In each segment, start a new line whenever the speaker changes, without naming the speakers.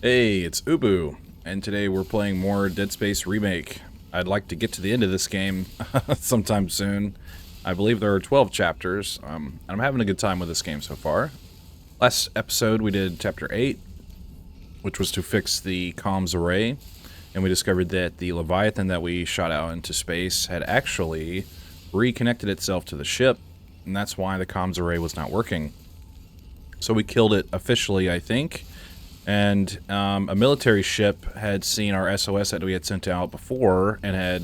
Hey, it's Ubu, and today we're playing more Dead Space Remake. I'd like to get to the end of this game sometime soon. I believe there are 12 chapters, and I'm having a good time with this game so far. Last episode we did Chapter 8, which was to fix the comms array, and we discovered that the Leviathan that we shot out into space had actually reconnected itself to the ship, and that's why the comms array was not working. So we killed it officially, I think. And a military ship had seen our SOS that we had sent out before and had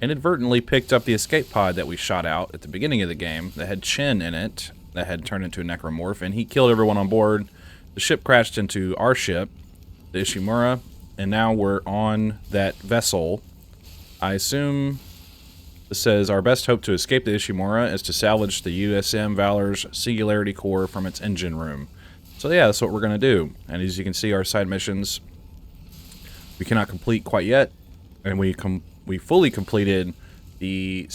inadvertently picked up the escape pod that we shot out at the beginning of the game that had Chin in it, that had turned into a Necromorph, and he killed everyone on board. The ship crashed into our ship, the Ishimura, and now we're on that vessel. I assume this says our best hope to escape the Ishimura is to salvage the USG Valor's singularity core from its engine room. So yeah, that's what we're going to do. And as you can see, our side missions we cannot complete quite yet. And we fully completed the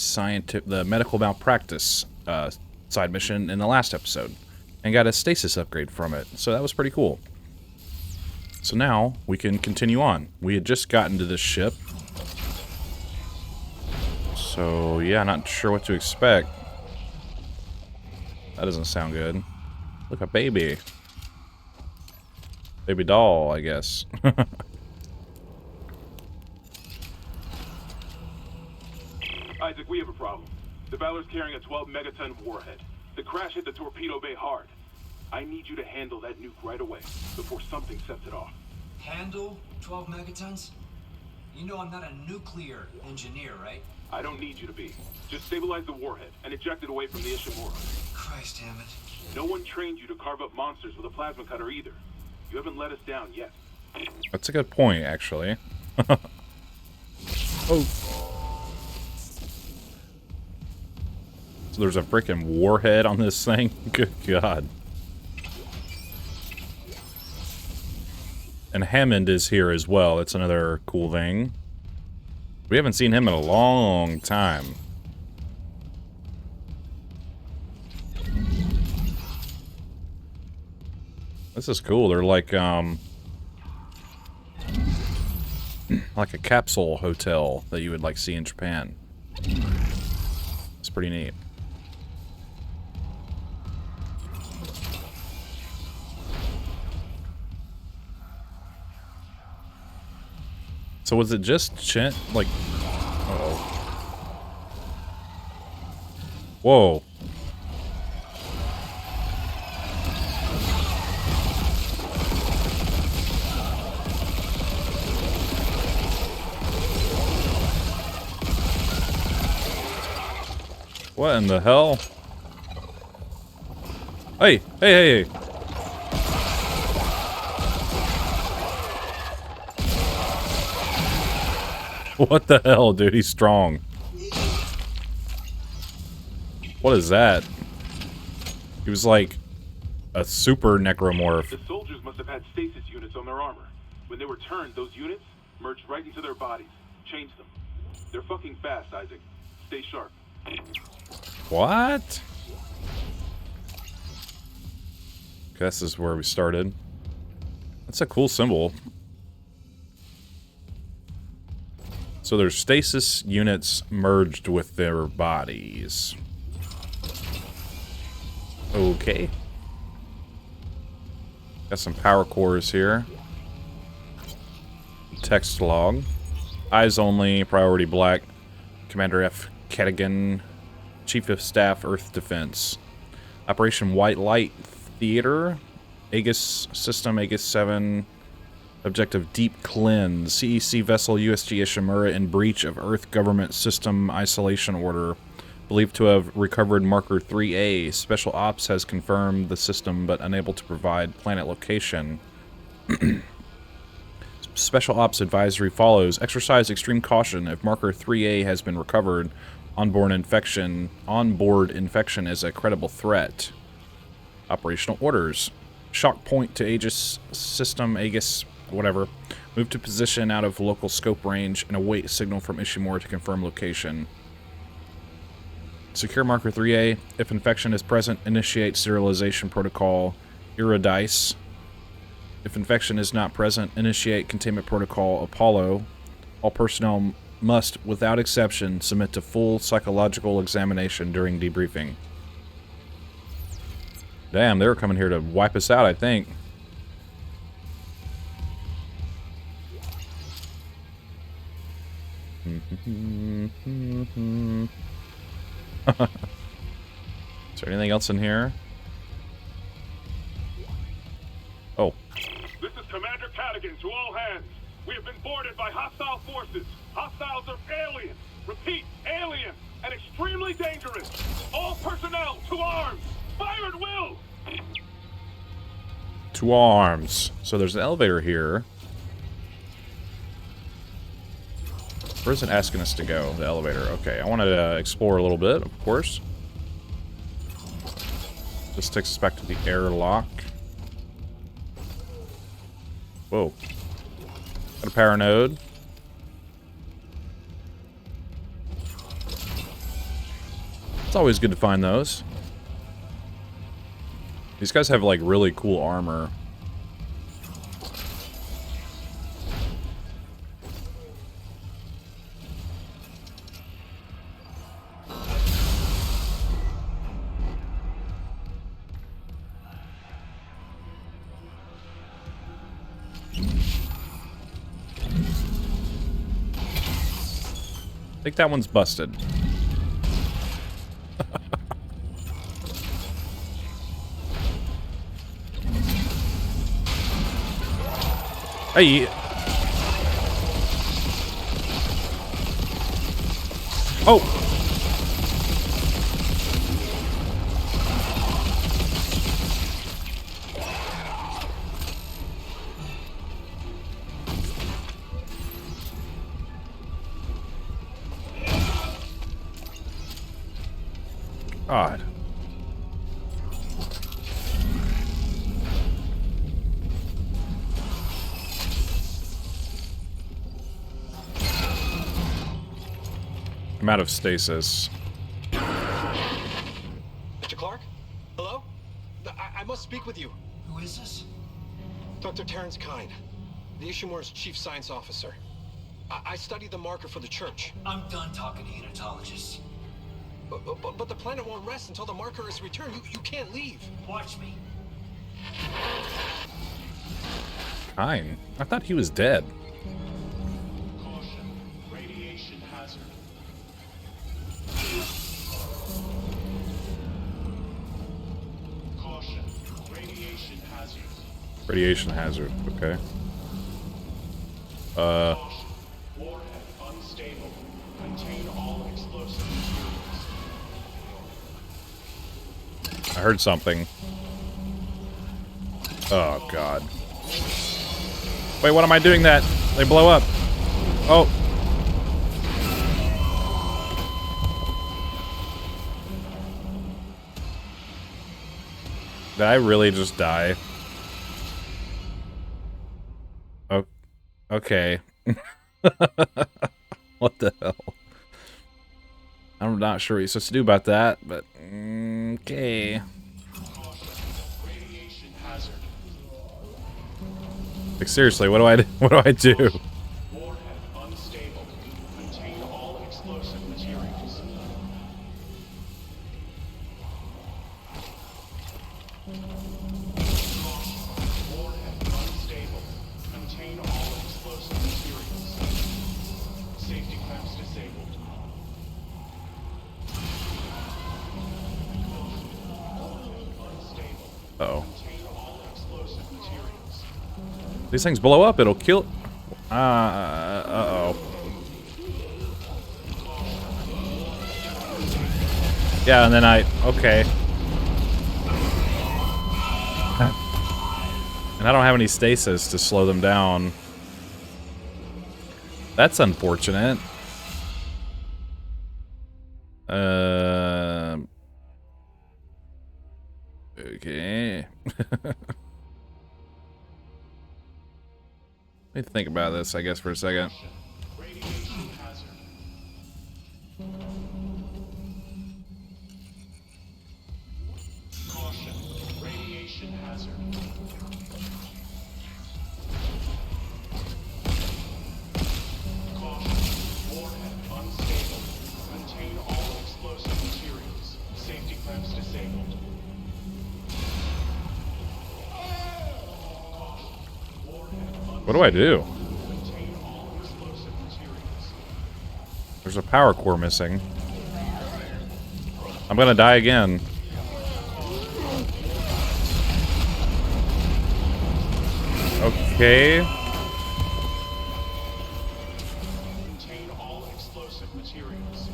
medical malpractice side mission in the last episode. And got a stasis upgrade from it. So that was pretty cool. So now we can continue on. We had just gotten to this ship. So yeah, not sure what to expect. That doesn't sound good. Look, a baby. Baby doll, I guess.
Isaac, we have a problem. The Valor's carrying a 12 megaton warhead. The crash hit the torpedo bay hard. I need you to handle that nuke right away, before something sets it off.
Handle 12 megatons? You know I'm not a nuclear engineer, right?
I don't need you to be. Just stabilize the warhead and eject it away from the Ishimura.
Christ damn it.
No one trained you to carve up monsters with a plasma cutter either. You haven't let us down yet.
That's a good point, actually. Oh. So there's a freaking warhead on this thing? Good God. And Hammond is here as well. That's another cool thing. We haven't seen him in a long time. This is cool. They're like a capsule hotel that you would like see in Japan. It's pretty neat. So was it just Chin? Like, uh-oh. Whoa. What in the hell? Hey, hey, hey. What the hell, dude? He's strong. What is that? He was like a super necromorph.
The soldiers must have had stasis units on their armor. When they were turned, those units merged right into their bodies. Changed them. They're fucking fast, Isaac. Stay sharp.
What? This is where we started. That's a cool symbol. So there's stasis units merged with their bodies. Okay. Got some power cores here. Text log. Eyes only, priority black. Commander F. Cadigan, Chief of Staff, Earth Defense. Operation White Light Theater. Aegis System, Aegis 7. Objective Deep Cleanse. CEC vessel USG Ishimura in breach of Earth Government System Isolation Order. Believed to have recovered Marker 3A. Special Ops has confirmed the system but unable to provide planet location. Special Ops advisory follows. Exercise extreme caution if Marker 3A has been recovered. Onboard infection is a credible threat. Operational orders. Shock point to Aegis System, Aegis, whatever. Move to position out of local scope range and await signal from Ishimura to confirm location. Secure Marker 3A. If infection is present, initiate serialization protocol. Iridice. If infection is not present, initiate containment protocol Apollo. All personnel must, without exception, submit to full psychological examination during debriefing. Damn, they were coming here to wipe us out, I think. Is there anything else in here? Oh.
This is Commander Cadigan to all hands. We have been boarded by hostile forces. Hostiles are alien. Repeat, alien and extremely dangerous. All personnel to arms. Fire at will.
To arms. So there's an elevator here. Where's it asking us to go? The elevator. Okay, I wanted to explore a little bit, of course. This takes us back to the airlock. Whoa. Got a power node. It's always good to find those. These guys have, like, really cool armor. I think that one's busted. Hey. Oh. God. I'm out of stasis.
Mr. Clark? Hello? I must speak with you.
Who is this?
Dr. Terrence Kyne, the Ishimura's chief science officer. I studied the marker for the church.
I'm done talking to unitologists.
But the planet won't rest until the marker is returned. You can't leave.
Watch me.
Kyne? I thought he was dead.
Caution. Radiation hazard. Caution. Radiation hazard.
Radiation hazard, okay.
Caution. Warhead unstable. Contain all explosive materials.
I heard something. Oh, God. Wait, what am I doing that? They blow up. Oh. Did I really just die? Oh, okay. What the hell? I'm not sure what you're supposed to do about that, but okay.
Radiation hazard.
Like, seriously, what do I do? What do I do?
Warhead unstable. Contain all explosive materials. Warhead unstable. Contain all explosive materials. Safety clamps disabled. Unstable.
Uh-oh.
Contain all explosive materials.
These things blow up, it'll kill... uh-oh. Yeah, and then okay. And I don't have any stasis to slow them down. That's unfortunate. Okay. Let me think about this, I guess, for a second.
Radiation hazard. Caution. Radiation hazard.
What do I do? There's a power core missing. I'm gonna die again. Okay.
Contain all explosive materials.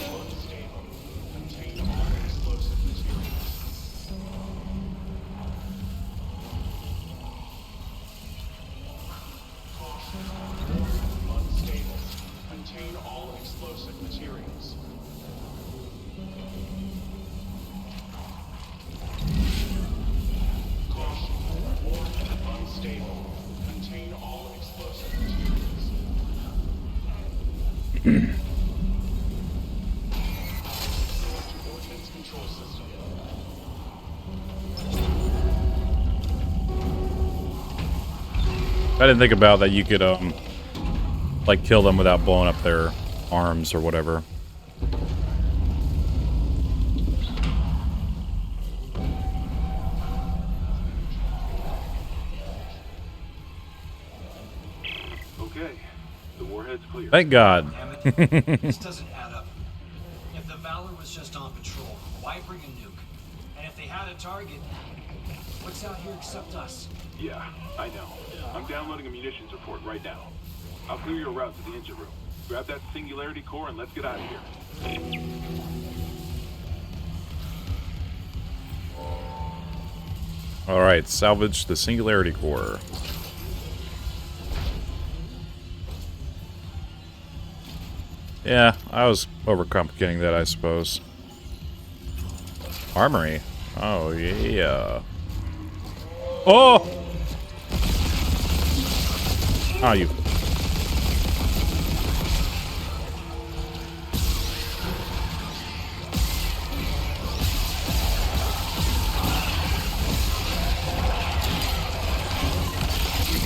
Unstable. Contain all explosive materials. Unstable. Contain all explosive materials. Unstable. Contain all explosive materials. To ordnance control system.
I didn't think about that you could, like, kill them without blowing up their arms or whatever.
Okay, the warhead's clear.
Thank God.
Damn it. This doesn't add up. If the Valor was just on patrol, why bring a nuke? And if they had a target, what's out here except us?
Yeah, I know. I'm downloading a munitions report right now. I'll clear your route to the engine room. Grab that singularity core and let's get out of here.
Alright, salvage the singularity core. Yeah, I was overcomplicating that, I suppose. Armory. Oh, yeah. Oh! Oh, you.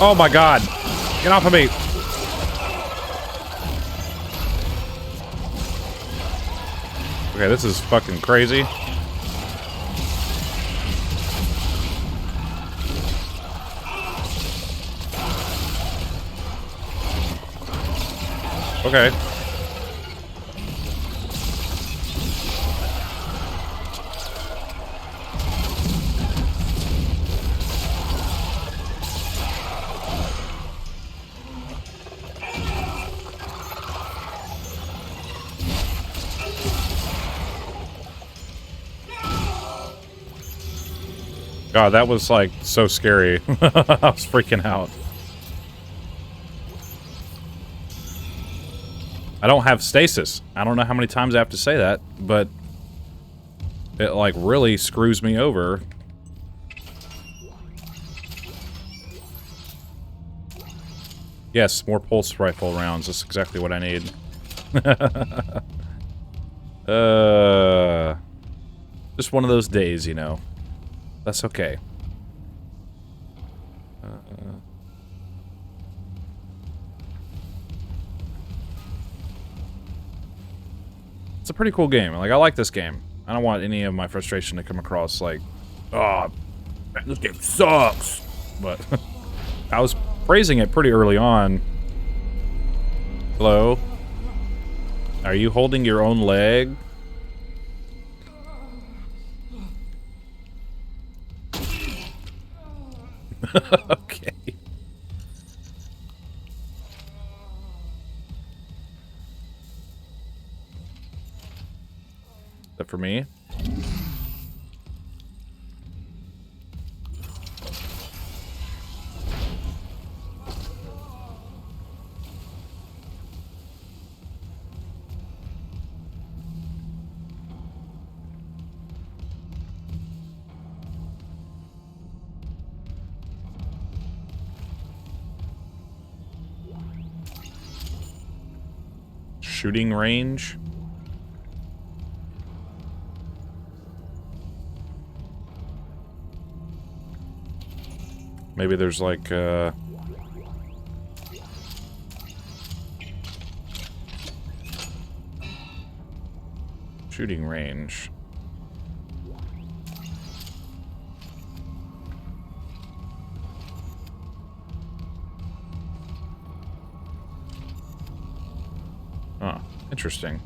Oh my God. Get off of me. Okay, this is fucking crazy. Okay. God, that was like so scary. I was freaking out. I don't have stasis. I don't know how many times I have to say that, but it like really screws me over. Yes, more pulse rifle rounds. That's exactly what I need. Just one of those days, you know. That's okay. It's a pretty cool game. Like, I like this game. I don't want any of my frustration to come across like, oh, man, this game sucks. But I was praising it pretty early on. Hello? Are you holding your own leg? Okay. Is that for me? Shooting range. Maybe there's like shooting range. Interesting.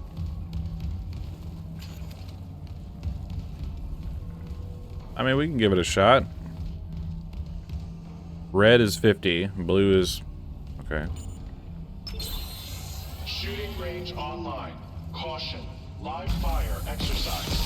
I mean, we can give it a shot. Red is 50. Blue is... okay.
Shooting range online. Caution. Live fire exercise.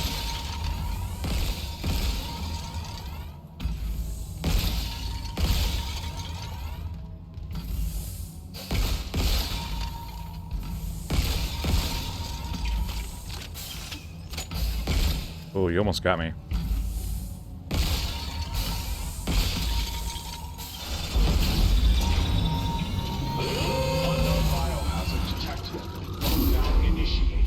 Oh, you almost got me.
Unknown biohazard detected. Lockdown initiated.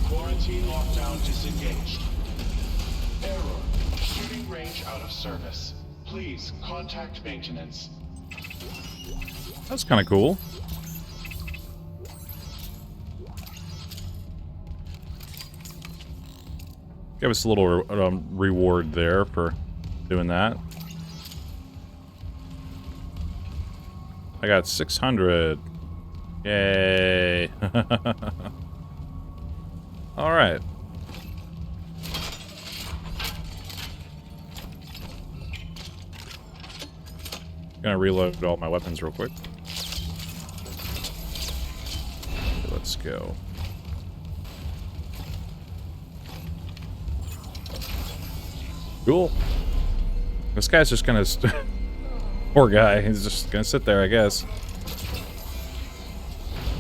Quarantine lockdown disengaged. Error. Shooting range out of service. Please contact maintenance.
That's kind of cool. Give us a little reward there for doing that. I got 600. Yay. All right. Gonna reload all my weapons real quick. Okay, let's go. Cool. This guy's just gonna... poor guy. He's just gonna sit there, I guess.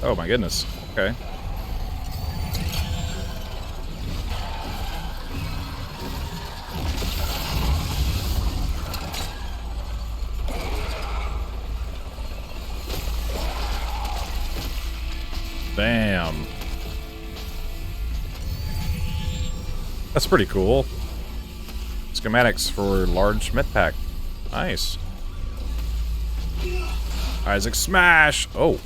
Oh my goodness. Okay. Bam. That's pretty cool. Schematics for large med pack. Nice. Isaac smash! Oh.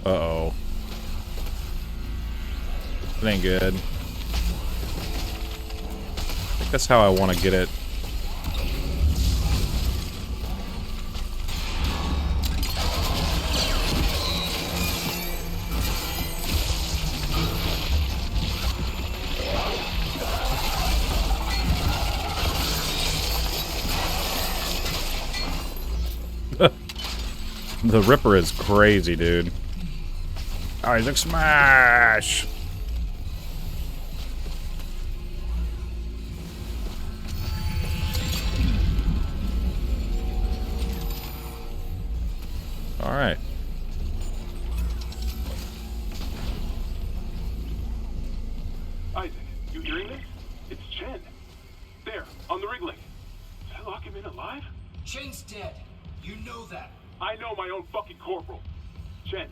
Uh-oh. It ain't good. I think that's how I want to get it. The Ripper is crazy, dude. Isaac smash! Alright.
Isaac, you hearing this? It's Chen. There, on the Wrigley. Did I lock him in alive?
Chen's dead. You know that.
I know my own fucking corporal. Chen,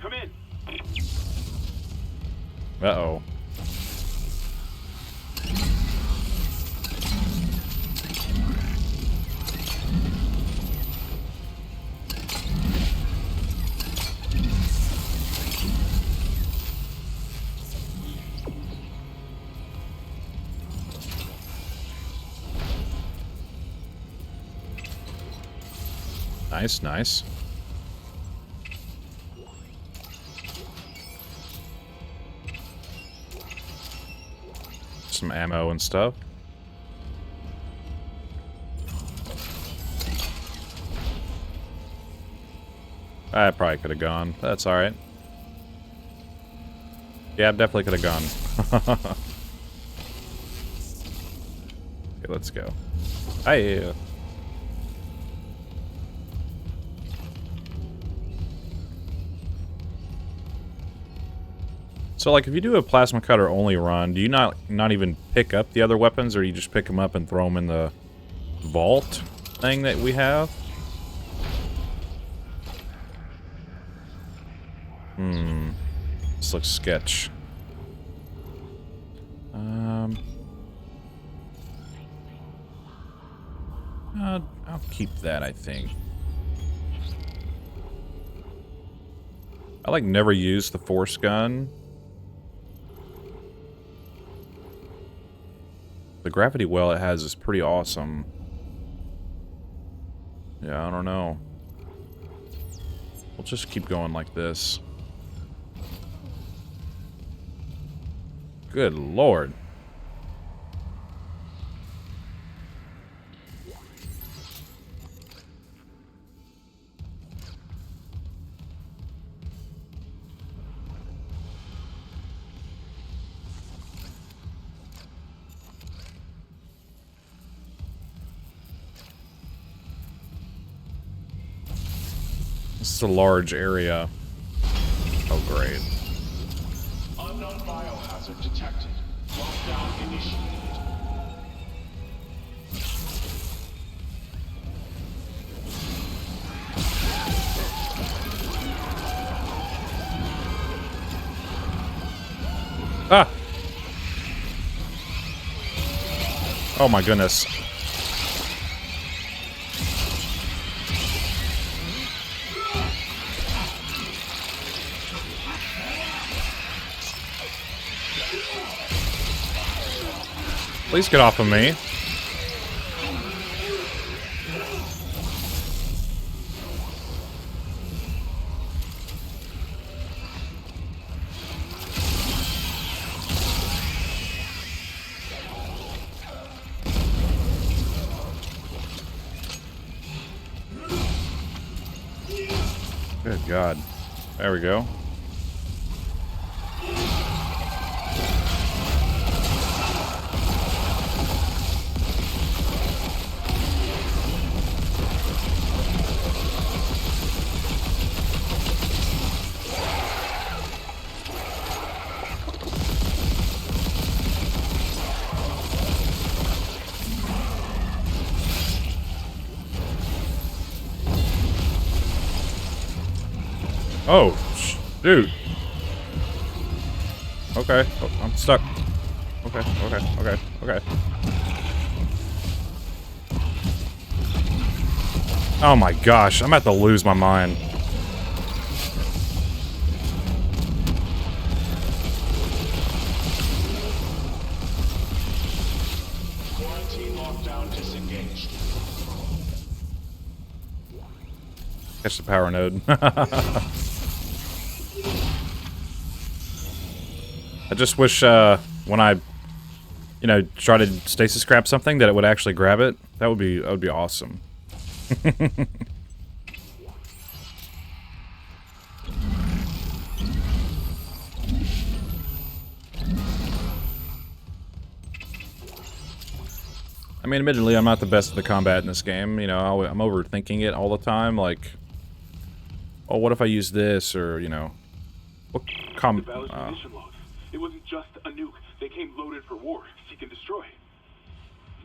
come in.
Uh-oh. Nice, nice. Some ammo and stuff. I probably could have gone. That's alright. Yeah, I definitely could have gone. Okay, let's go. Hi. So, like, if you do a plasma cutter only run, do you not even pick up the other weapons, or you just pick them up and throw them in the vault thing that we have? This looks sketch. I'll keep that, I think. I, like, never used the force gun. The gravity well it has is pretty awesome. Yeah, I don't know. We'll just keep going like this. Good lord. This is a large area. Oh, great.
Unknown biohazard detected. Lockdown initiated.
Ah! Oh my goodness. Please get off of me. Good God. There we go. Oh, dude. Okay. Oh, I'm stuck. Okay. Oh my gosh, I'm about to lose my mind.
Quarantine lockdown disengaged.
Catch the power node. I just wish when I, try to stasis grab something that it would actually grab it. That would be awesome. I mean, admittedly, I'm not the best at the combat in this game. I'm overthinking it all the time. Like, oh, what if I use this, or what
The Valor's munition logs. It wasn't just a nuke. They came loaded for war, seek and destroy.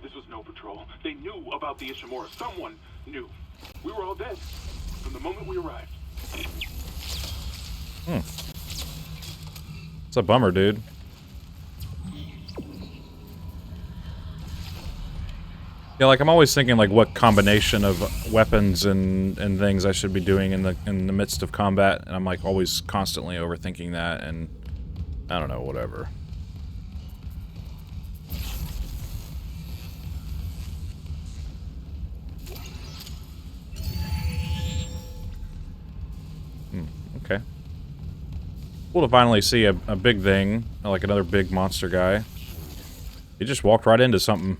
This was no patrol. They knew about the Ishimura. Someone knew. We were all dead from the moment we arrived.
It's a bummer, dude. Yeah, like I'm always thinking like what combination of weapons and things I should be doing in the midst of combat, and I'm like always constantly overthinking that, and I don't know, whatever. Okay. Cool to finally see a big thing, like another big monster guy. He just walked right into something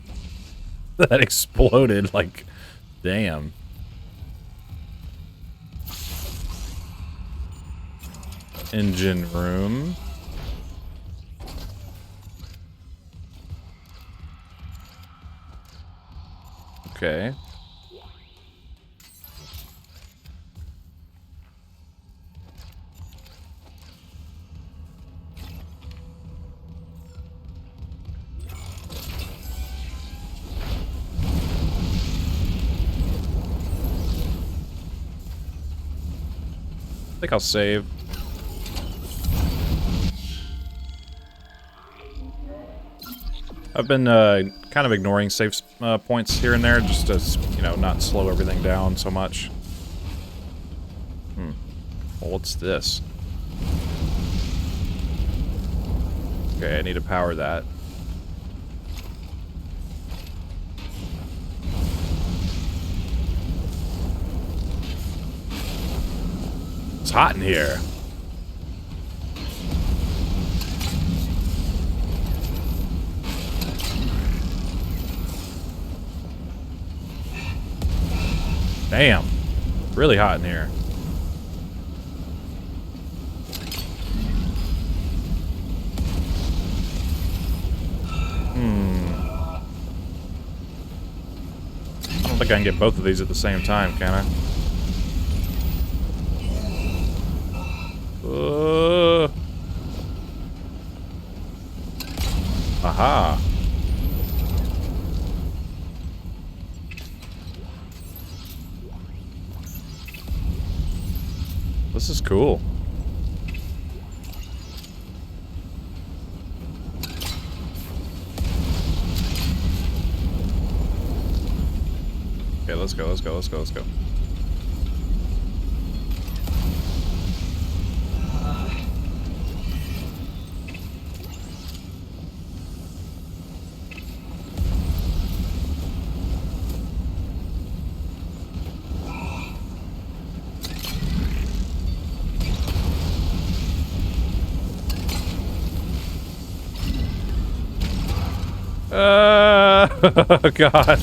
that exploded, like, damn. Engine room. Okay. think I'll save. I've been kind of ignoring save points here and there just to, you know, not slow everything down so much. Well, what's this? Okay, I need to power that. It's hot in here. Damn. Really hot in here. I don't think I can get both of these at the same time, can I? Aha. This is cool. Okay, let's go, let's go, let's go, let's go. Oh God.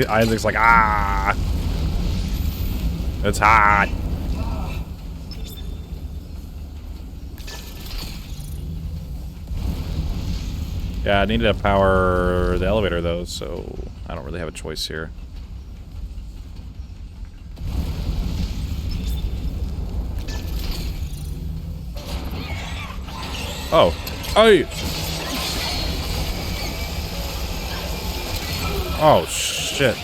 Isaac's like, ah, it's hot. Yeah, I needed to power the elevator though, so I don't really have a choice here. Oh, hey! Oh shit!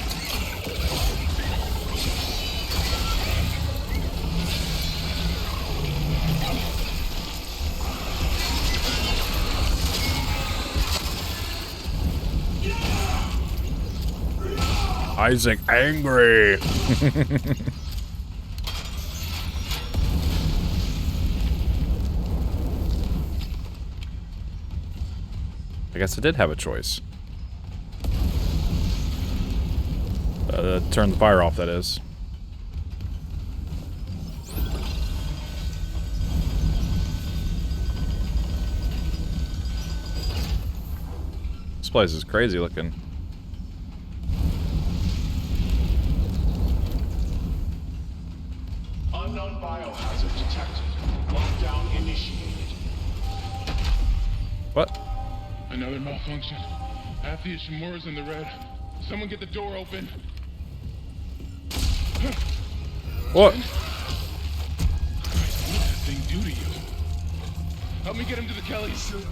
Isaac angry. I guess I did have a choice. Turn the fire off, that is. This place is crazy looking.
Unknown biohazard detected. Lockdown initiated.
What?
Another malfunction. Half the Ishimura's in the red. Someone get the door open.
What?
Christ, what did that thing do to you? Help me get him to the Kellys.
Shoot him.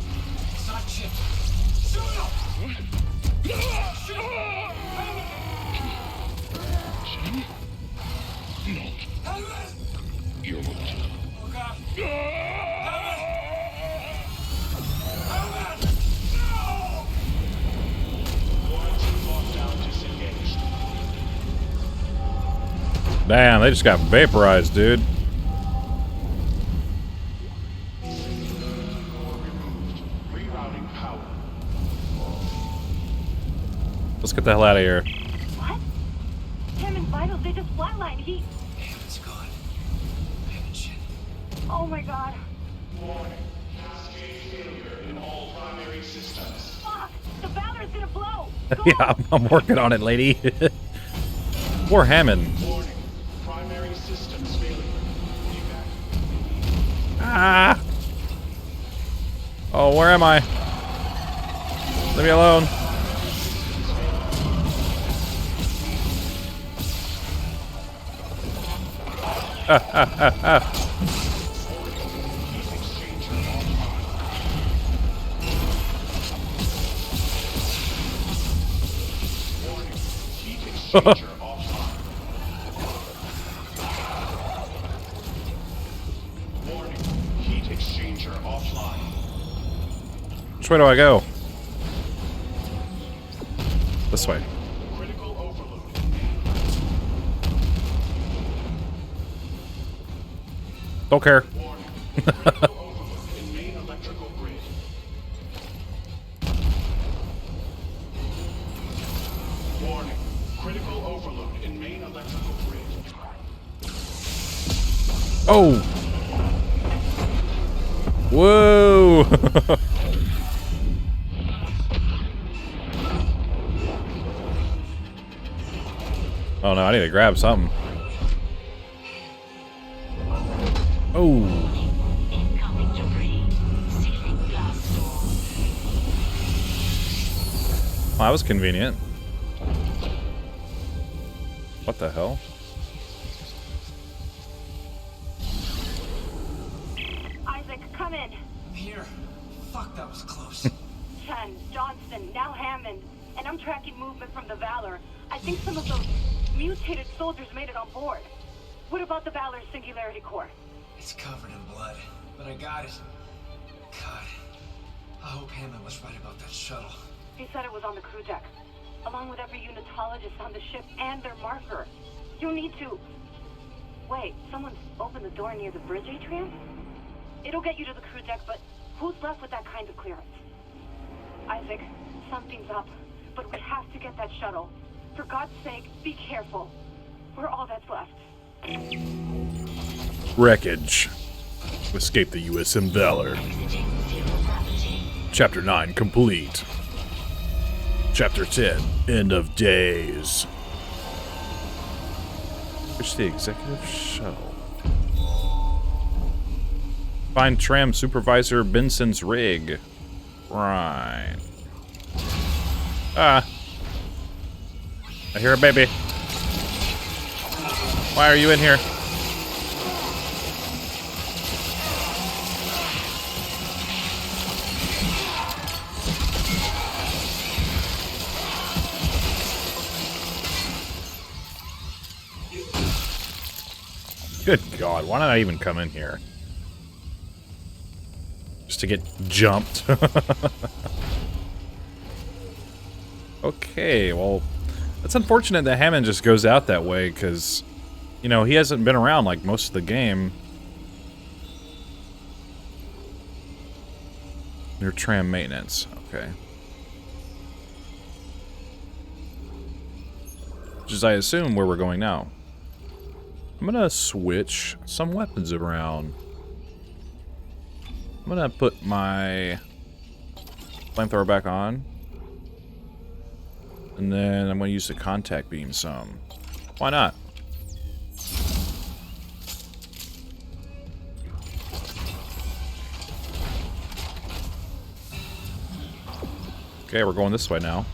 It's not Chip. Shoot him!
What?
Shoot him!
Jim? No.
Helmet!
You're what?
Oh God. Helmet! No!
Quarantine lockdown disengaged.
Damn, they just got vaporized, dude.
Rerouting power.
Let's get the hell out of here.
What? Him and Vitals, they just flatlined. He...
Haven's gone. Haven shit.
Oh my God.
Warning. Cascade failure in all primary systems.
Fuck! The Valor's gonna blow! Go!
Yeah, I'm working on it, lady. Poor Hammond.
Warning. Primary systems failure.
Ah! Oh, where am I? Leave me alone.
exchanger offline. Warning, heat exchanger offline.
Which way do I go? This way.
Critical overload.
Don't care.
Warning, critical overload in main electrical grid. Warning, critical overload in main electrical grid.
Oh! Whoa! Oh no, I need to grab something. Oh!
Incoming debris. Sealing blast door.
Well, that was convenient. What the hell?
Isaac, come in.
I'm here. Fuck, that was close.
Chen, Johnston, now Hammond. And I'm tracking movement from the Valor. I think some of those mutated soldiers made it on board. What about the Valor's singularity core?
It's covered in blood, but I got it. God, I hope Hammond was right about that shuttle.
He said it was on the crew deck, along with every unitologist on the ship and their marker. You'll need to... Wait, someone's opened the door near the bridge atrium? It'll get you to the crew deck, but who's left with that kind of clearance? Isaac, something's up, but we have to get that shuttle. For God's sake, be careful. We're all that's left.
Wreckage. Escape the USM Valor. Chapter 9 complete. Chapter 10 End of Days. Reach the executive shuttle. Find Tram Supervisor Benson's rig. Right. Ah. I hear a baby. Why are you in here? Good God, why did I even come in here? Just to get jumped. Okay, well, it's unfortunate that Hammond just goes out that way, because, you know, he hasn't been around like most of the game. Near tram maintenance, okay. Which is, I assume, where we're going now. I'm gonna switch some weapons around. I'm gonna put my flamethrower back on. And then I'm gonna use the contact beam some. Why not? Okay, we're going this way now.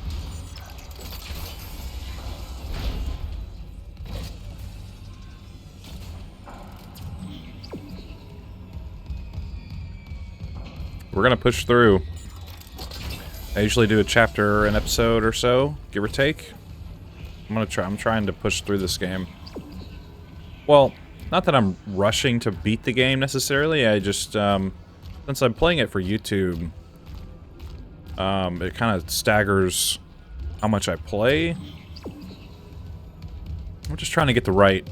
We're gonna push through. I usually do a chapter an episode or so, give or take. I'm trying to push through this game. Well, not that I'm rushing to beat the game necessarily. I just since I'm playing it for YouTube, it kind of staggers how much I play. I'm just trying to get the right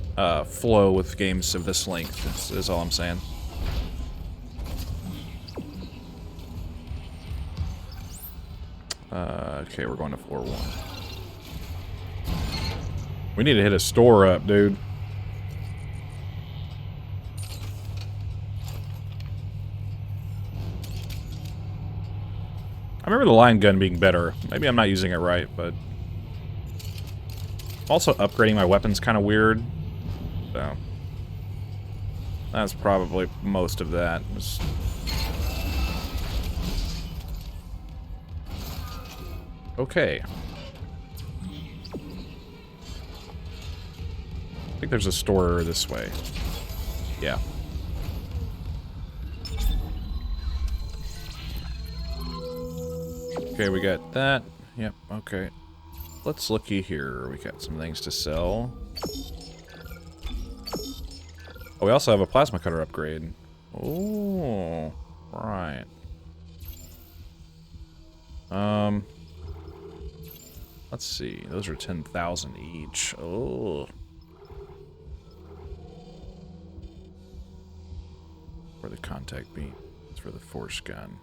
flow with games of this length, is all I'm saying. Okay, we're going to floor 1. We need to hit a store up, dude. I remember the line gun being better. Maybe I'm not using it right, but... Also, upgrading my weapon's kind of weird. So... That's probably most of that. Okay. I think there's a store this way. Yeah. Okay, we got that. Yep, okay. let's looky here. We got some things to sell. Oh, we also have a plasma cutter upgrade. Oh, right. Let's see. Those are 10,000 each. Oh. For the contact beam. It's for the force gun.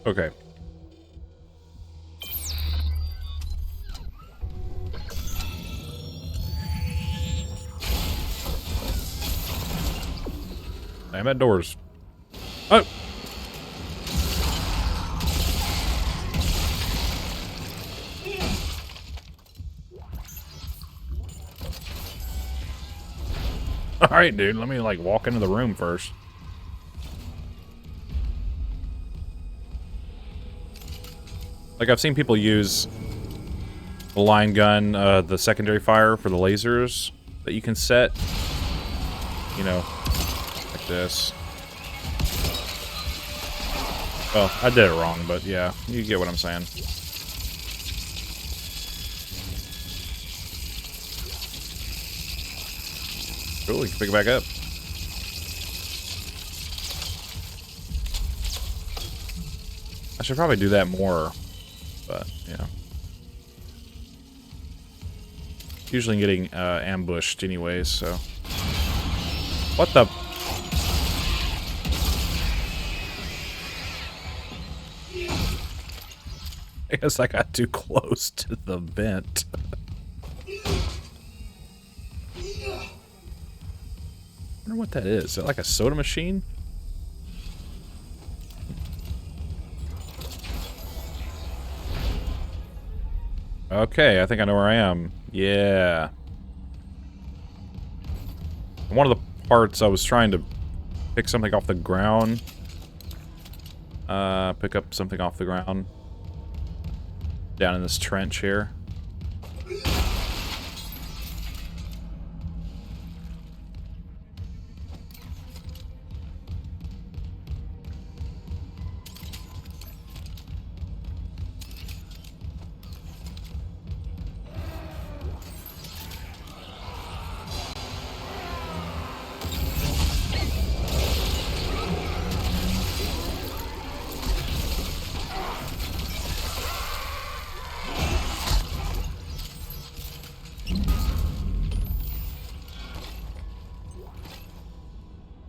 Okay. I'm at doors. Oh! Alright, dude. Let me, like, walk into the room first. Like, I've seen people use the line gun, the secondary fire for the lasers that you can set. You know, like this. Well, I did it wrong, but yeah, you get what I'm saying. Cool, we can pick it back up. I should probably do that more, but, you know. Usually getting ambushed anyways, so. What the? I guess I got too close to the vent. I wonder what that is. Is it like a soda machine? Okay, I think I know where I am. Yeah. One of the parts I was trying to pick something off the ground. Pick up something off the ground. Down in this trench here.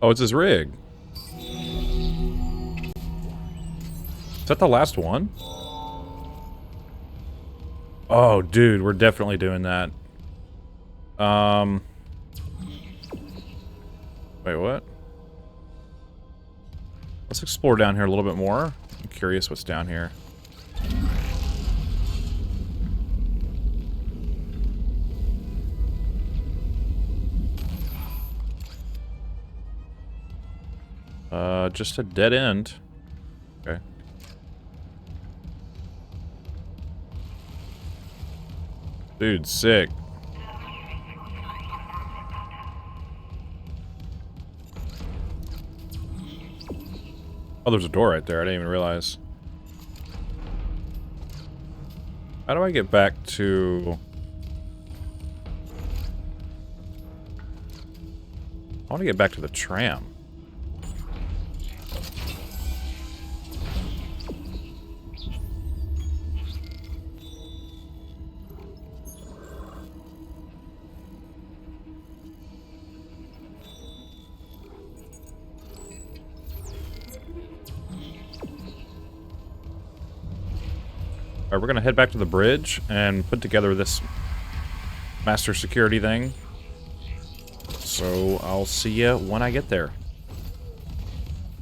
Oh, it's his rig. Is that the last one? Oh, dude, we're definitely doing that. Wait, what? Let's explore down here a little bit more. I'm curious what's down here. Just a dead end. Okay. Dude, sick. Oh, there's a door right there. I didn't even realize. How do I get back to... I want to get back to the tram. Alright, we're gonna head back to the bridge and put together this master security thing. So I'll see you when I get there.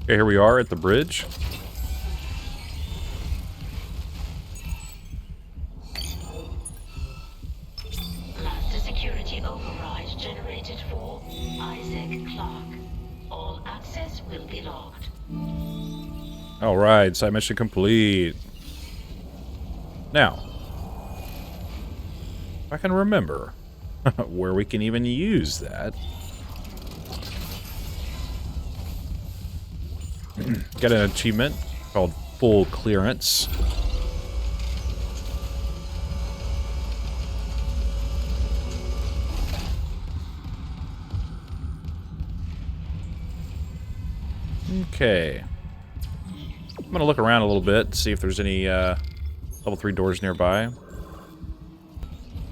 Okay, here we are at the bridge.
Master security override generated for Isaac Clarke. All access will be locked.
Alright, side mission complete. Now, if I can remember where we can even use that. Got an achievement called Full Clearance. Okay. I'm gonna look around a little bit, see if there's any level 3 doors nearby.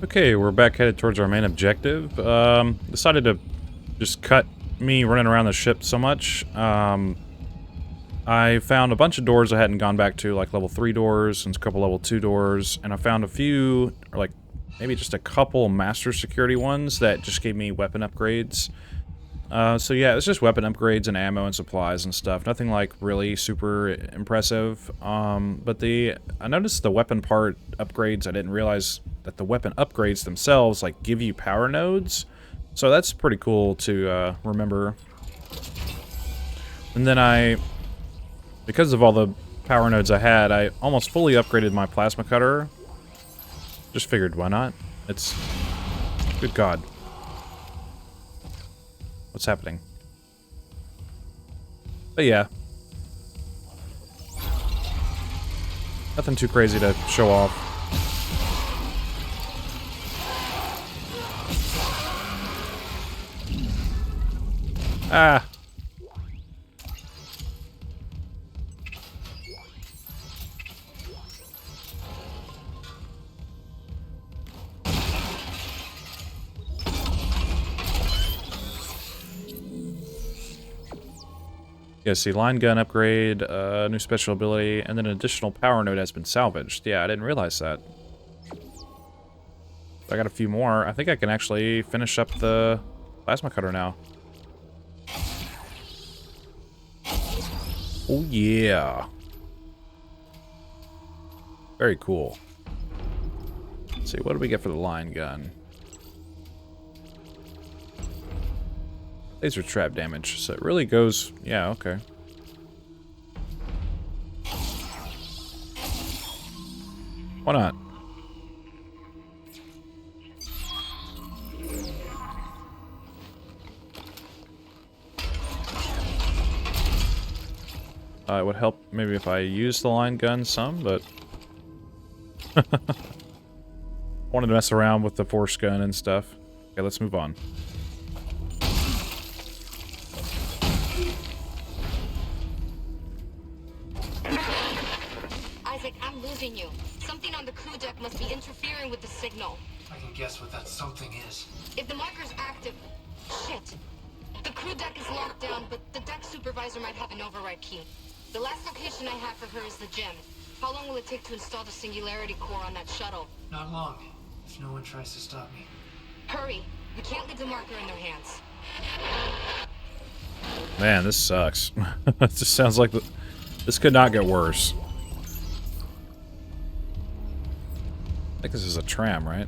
Okay, we're back headed towards our main objective. Decided to just cut me running around the ship so much. I found a bunch of doors I hadn't gone back to, like level 3 doors and a couple level 2 doors, and I found a few, or like maybe just a couple master security ones that just gave me weapon upgrades. So yeah, it's just weapon upgrades and ammo and supplies and stuff. Nothing like really super impressive. But I noticed the weapon part upgrades. I didn't realize that the weapon upgrades themselves like give you power nodes. So that's pretty cool to remember. And then because of all the power nodes I had, I almost fully upgraded my plasma cutter. Just figured, why not? It's... Good God. What's happening? But yeah. Nothing too crazy to show off. Ah! Yeah, see, line gun upgrade, new special ability, and then an additional power node has been salvaged. Yeah, I didn't realize that. I got a few more. I think I can actually finish up the plasma cutter now. Oh, yeah. Very cool. Let's see, what do we get for the line gun? Laser trap damage, so it really goes... Yeah, okay. Why not? It would help maybe if I use the line gun some, but... wanted to mess around with the force gun and stuff. Okay, let's move on.
You. Something on the crew deck must be interfering with the signal.
I can guess what that something is.
If the marker's active... Shit. The crew deck is locked down, but the deck supervisor might have an override key. The last location I have for her is the gym. How long will it take to install the singularity core on that shuttle?
Not long, if no one tries to stop me.
Hurry. We can't leave the marker in their hands.
Man, this sucks. It just sounds like this could not get worse. I think this is a tram, right?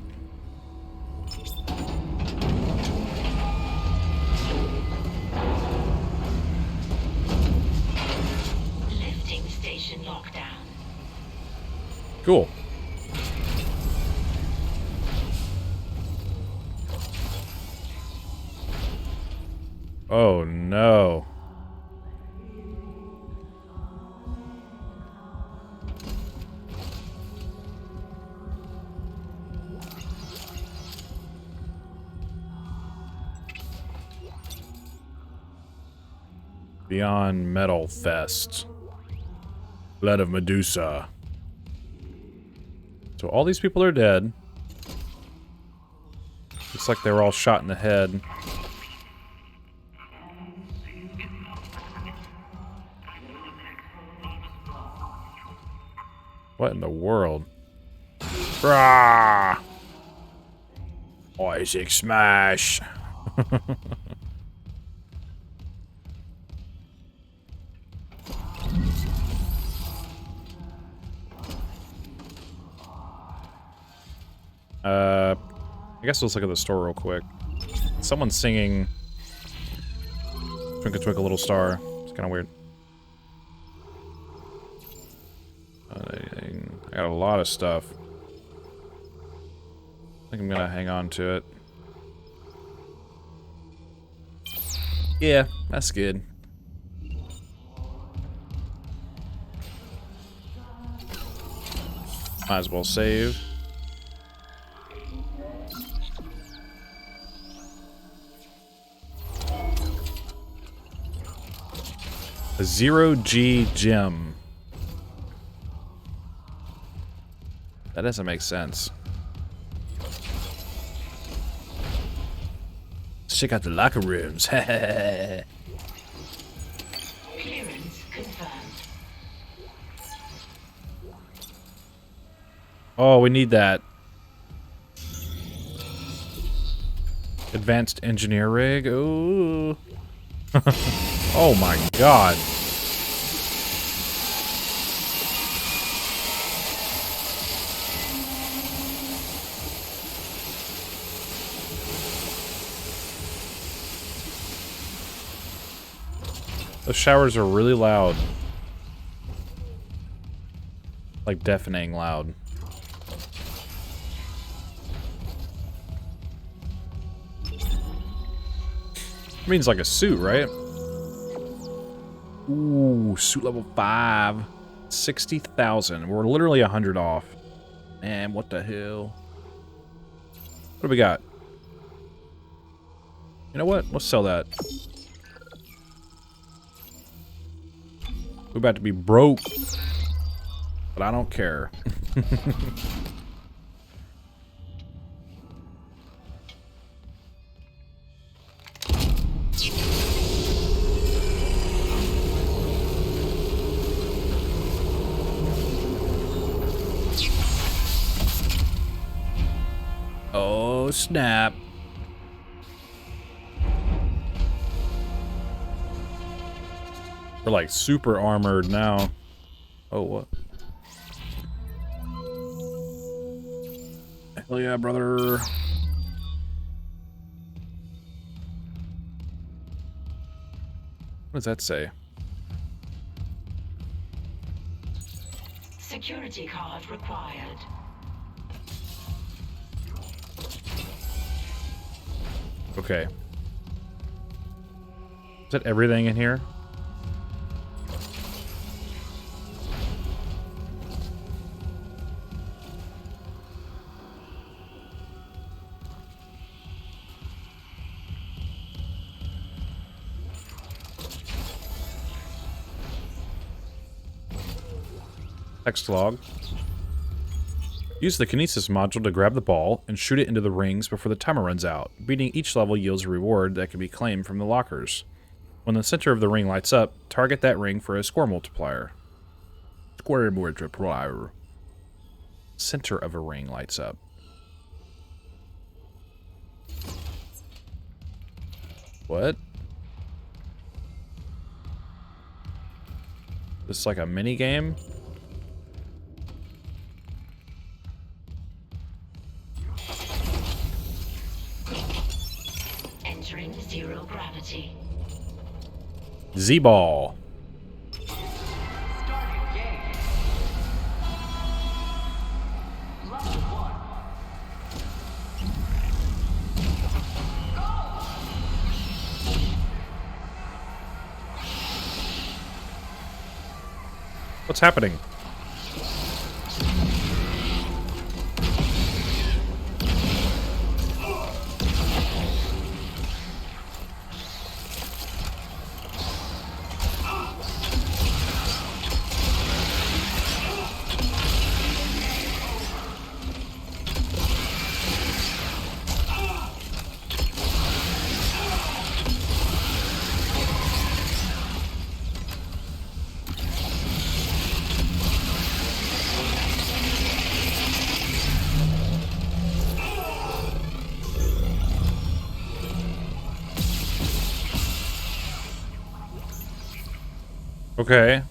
Lifting station lockdown.
Cool. Oh no. Beyond Metal Fest. Blood of Medusa. So all these people are dead. Looks like they were all shot in the head. What in the world? Rah! Isaac smash! I guess let's look at the store real quick. Someone's singing Twinkle Twinkle Little Star. It's kind of weird. I got a lot of stuff. I think I'm gonna hang on to it. Yeah, that's good. Might as well save. A 0G gem. That doesn't make sense. Let's check out the locker rooms.
Clearance confirmed.
Oh, we need that. Advanced engineer rig. Ooh. Oh my god. Those showers are really loud. Like deafening loud. Means like a suit, right? Ooh, suit level 5. 60,000. We're literally 100 off. Man, what the hell? What do we got? You know what? Let's sell that. We're about to be broke. But I don't care. Oh, snap. We're like super armored now. Oh, what? Hell yeah, brother. What does that say?
Security card required.
Okay. Is that everything in here? Text log. Use the kinesis module to grab the ball and shoot it into the rings before the timer runs out. Beating each level yields a reward that can be claimed from the lockers. When the center of the ring lights up, target that ring for a score multiplier. Score multiplier. Center of a ring lights up. What? This is like a mini game?
Entering zero gravity.
Z-ball.
Starting game. Level 1.
What's happening? Okay.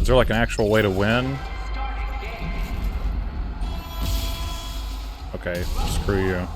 Is there like an actual way to win? Okay, screw you.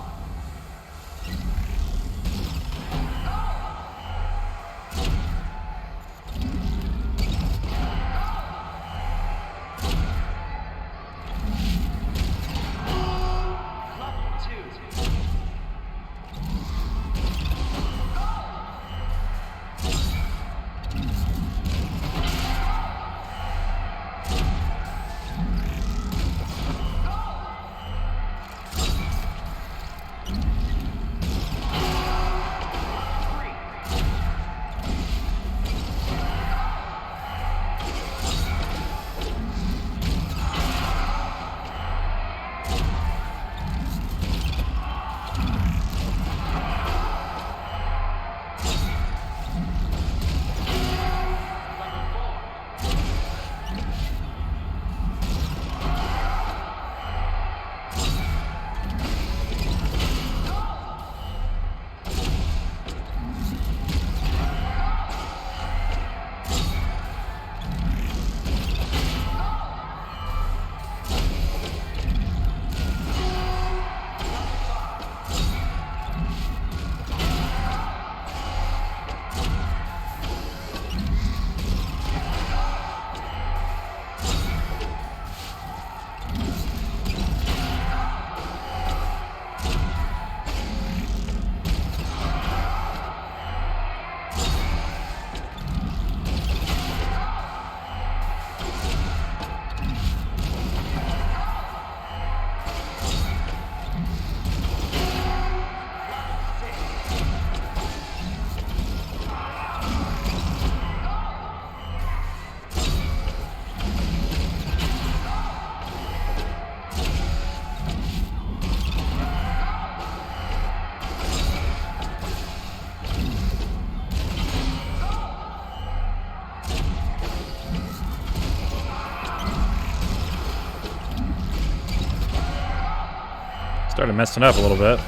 Started messing up a little bit.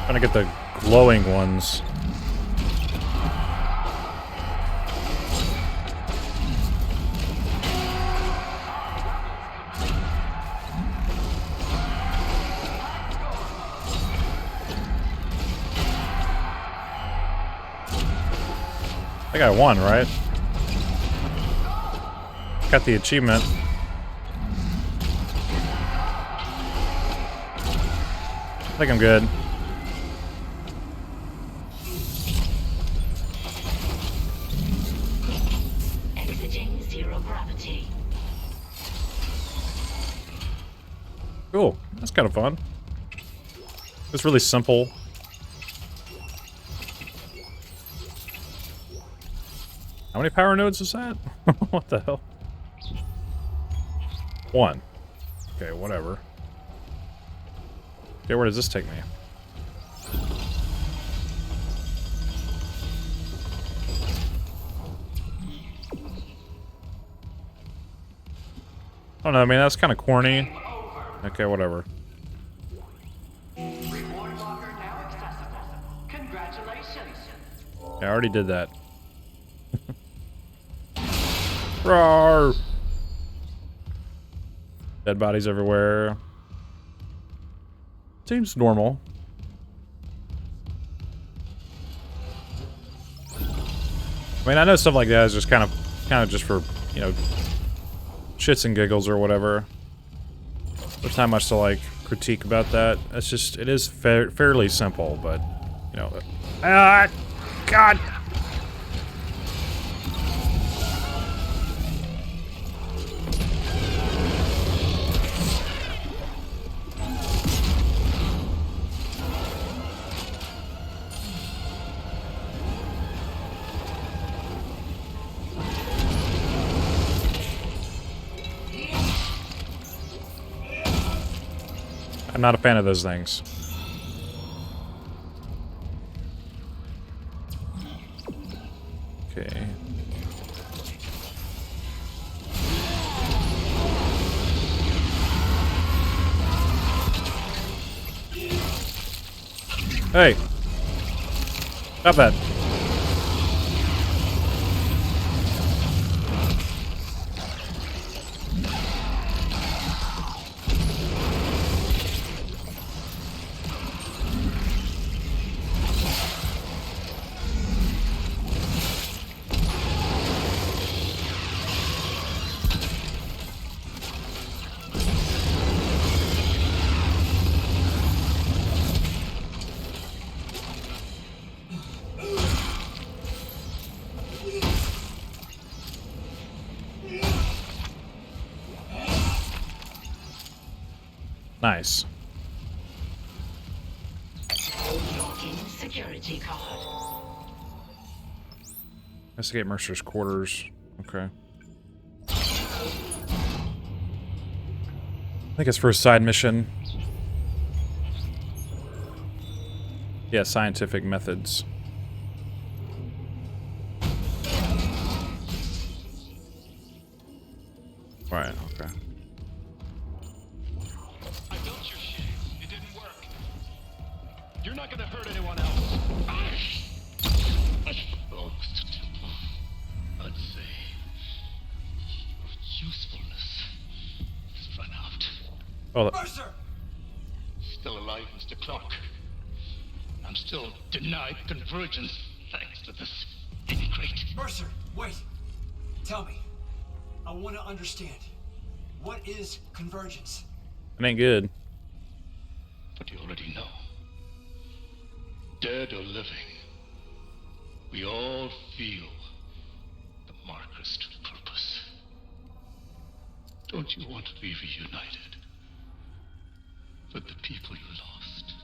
Trying to get the glowing ones. I think I won, right? Got the achievement. I think I'm good.
Exiting zero gravity.
Cool. That's kind of fun. It's really simple. How many power nodes is that? What the hell? 1. Okay, whatever. Okay, where does this take me? I don't know, I mean, that's kind of corny. Okay, whatever.
Reward locker now accessible. Congratulations.
Yeah, I already did that. Roar! Dead bodies everywhere. Seems normal. I mean, I know stuff like that is just kind of just for, you know, shits and giggles or whatever. There's not much to like critique about that. It's just, it is fairly simple, but you know, God. I'm not a fan of those things. Okay. Hey! Stop that. Nice.
Locking security card.
Investigate Mercer's quarters. Okay. I think it's for a side mission. Yeah, scientific methods. Right, okay.
I built your shit. It didn't work. You're not gonna hurt anyone else. Oh, Mr. Temple. I'd say your usefulness has run out.
Oh,
Mercer!
Still alive, Mr. Clark. I'm still denied convergence thanks to this crate.
Mercer, wait. Tell me. I want to understand. What is convergence?
it ain't good.
But you already know. Dead or living, we all feel the marker's true purpose. Don't you want to be reunited with the people you lost?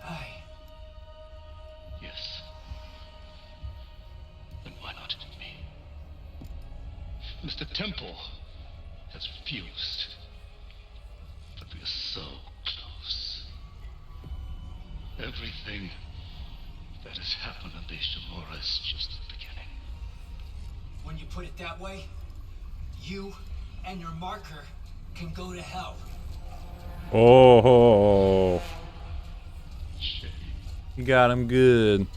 Aye.
Yes. Then why not me? Mr. Temple has refused. But we are so close. Everything that has happened on the Ishimura is just the beginning.
When you put it that way, you and your marker can go to hell.
Oh. You got him good.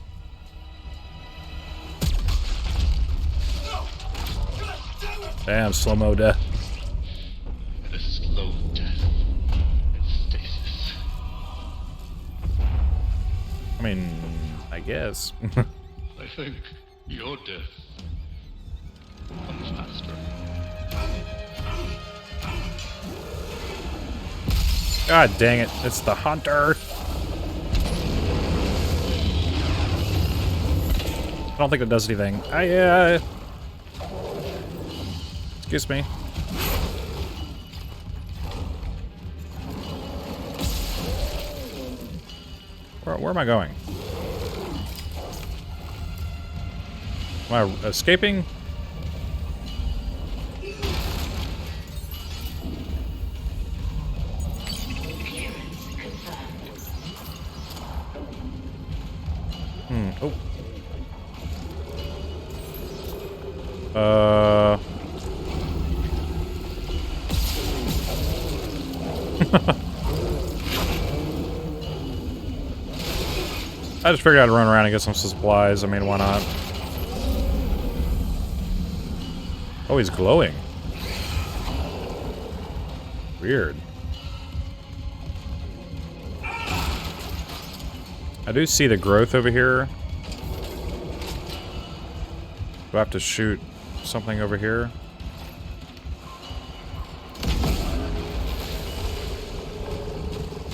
Damn, slow-mo death.
The slow death in stasis.
I mean, I guess.
I think your death comes faster.
God dang it, it's the hunter. I don't think it does anything. Excuse me. Where am I going? Am I escaping? Oh. I just figured I'd run around and get some supplies. I mean, why not? Oh, he's glowing. Weird. I do see the growth over here. Do I have to shoot something over here?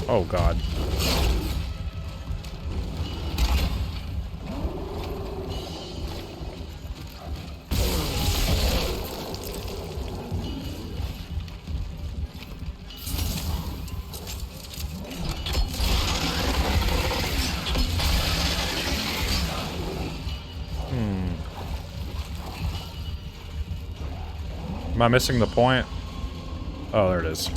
Oh, God. Am I missing the point? Oh, there it is.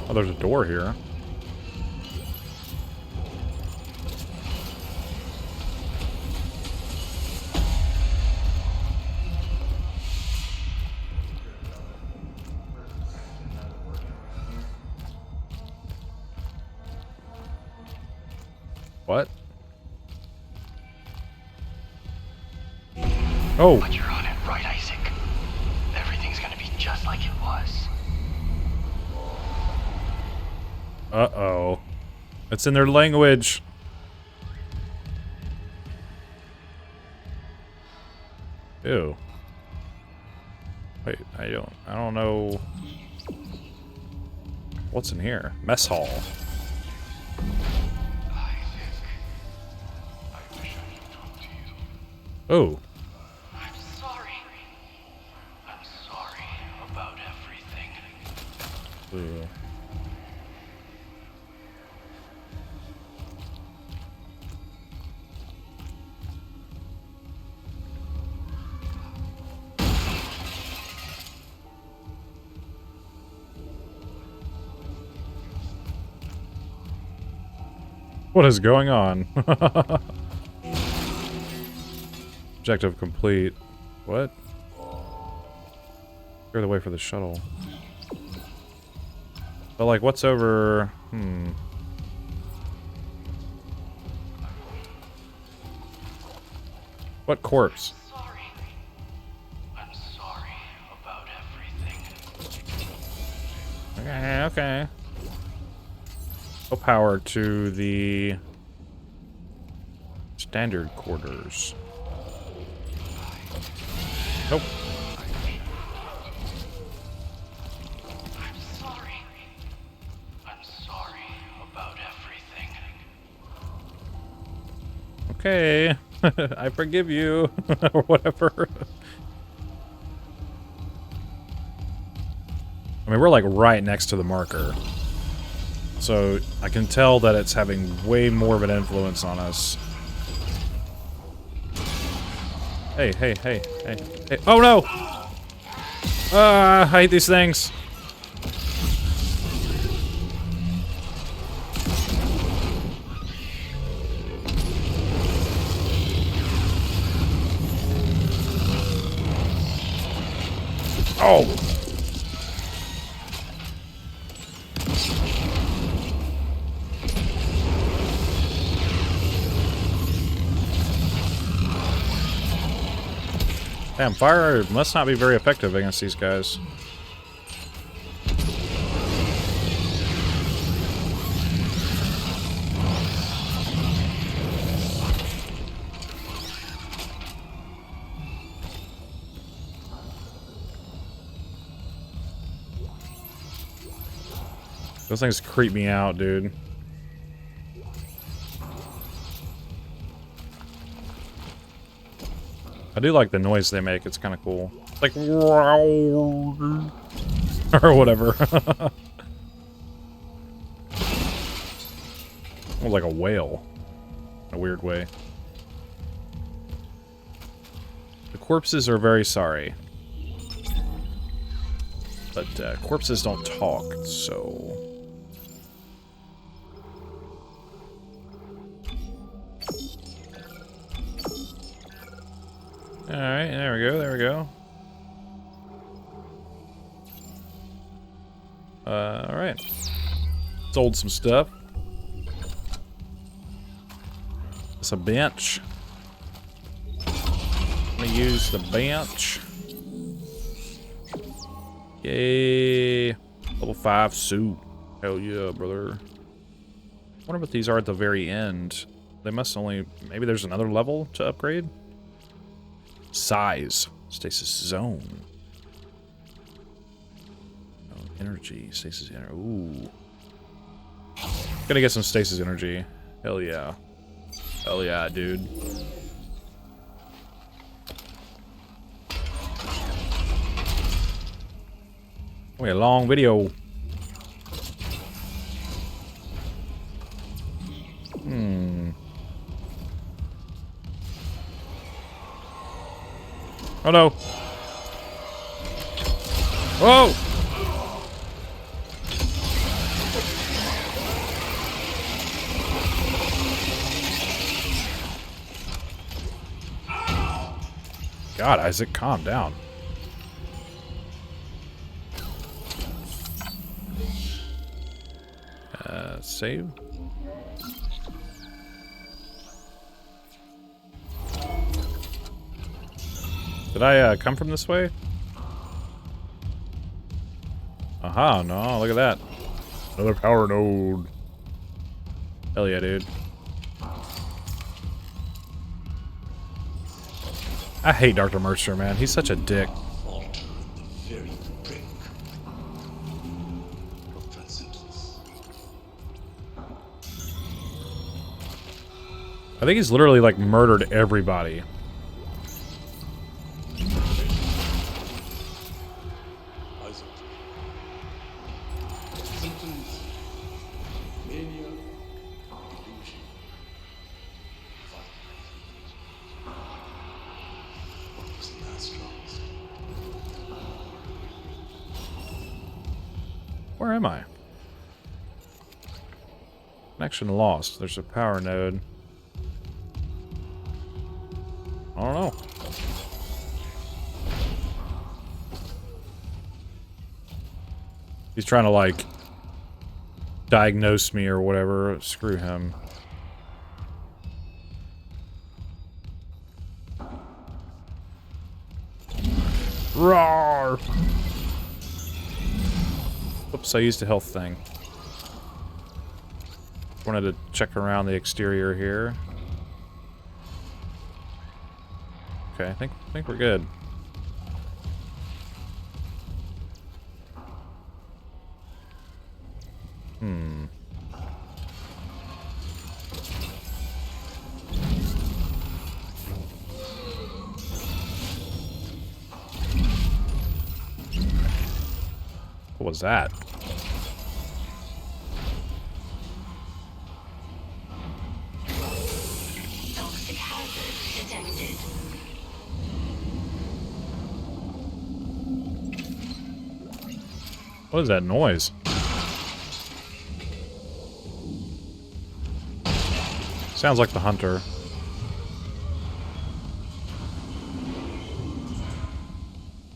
Oh, there's a door here. What? Oh.
But you're on it, right, Isaac? Everything's gonna be just like it was.
Uh-oh. It's in their language. Ew. Wait, I don't know. What's in here? Mess hall. Oh.
I'm sorry. I'm sorry about everything.
Ugh. What is going on? Objective complete. What? Clear the way for the shuttle. But like, what's over? What corpse?
I'm sorry about everything.
Okay, okay. No power to the standard quarters. Nope.
I'm sorry. I'm sorry about everything.
Okay. I forgive you. Or whatever. I mean, we're like right next to the marker. So I can tell that it's having way more of an influence on us. Hey, hey, hey, hey, hey. Oh no! I hate these things. Oh! Damn, fire must not be very effective against these guys. Those things creep me out, dude. I do like the noise they make. It's kind of cool. Like, or whatever. Or like a whale. In a weird way. The corpses are very sorry. But corpses don't talk, so... Alright, there we go, there we go. Alright. Sold some stuff. It's a bench. I'm gonna use the bench. Yay. Level 5 suit. Hell yeah, brother. I wonder what these are at the very end. They must only... Maybe there's another level to upgrade? Size. Stasis zone. Oh, energy. Stasis energy. Ooh. Gonna get some stasis energy. Hell yeah. Hell yeah, dude. Wait, a long video. Oh no. Whoa! God, Isaac, calm down. Save. Did I come from this way? Aha, no, look at that. Another power node. Hell yeah, dude. I hate Dr. Mercer, man. He's such a dick. I think he's literally, like, murdered everybody. Where am I? Connection lost. There's a power node. I don't know. He's trying to, like, diagnose me or whatever. Screw him. Roar! Oops, I used a health thing. Wanted to check around the exterior here. Okay, I think we're good. What was that?
Toxic hazard detected.
What is that noise? Sounds like the hunter.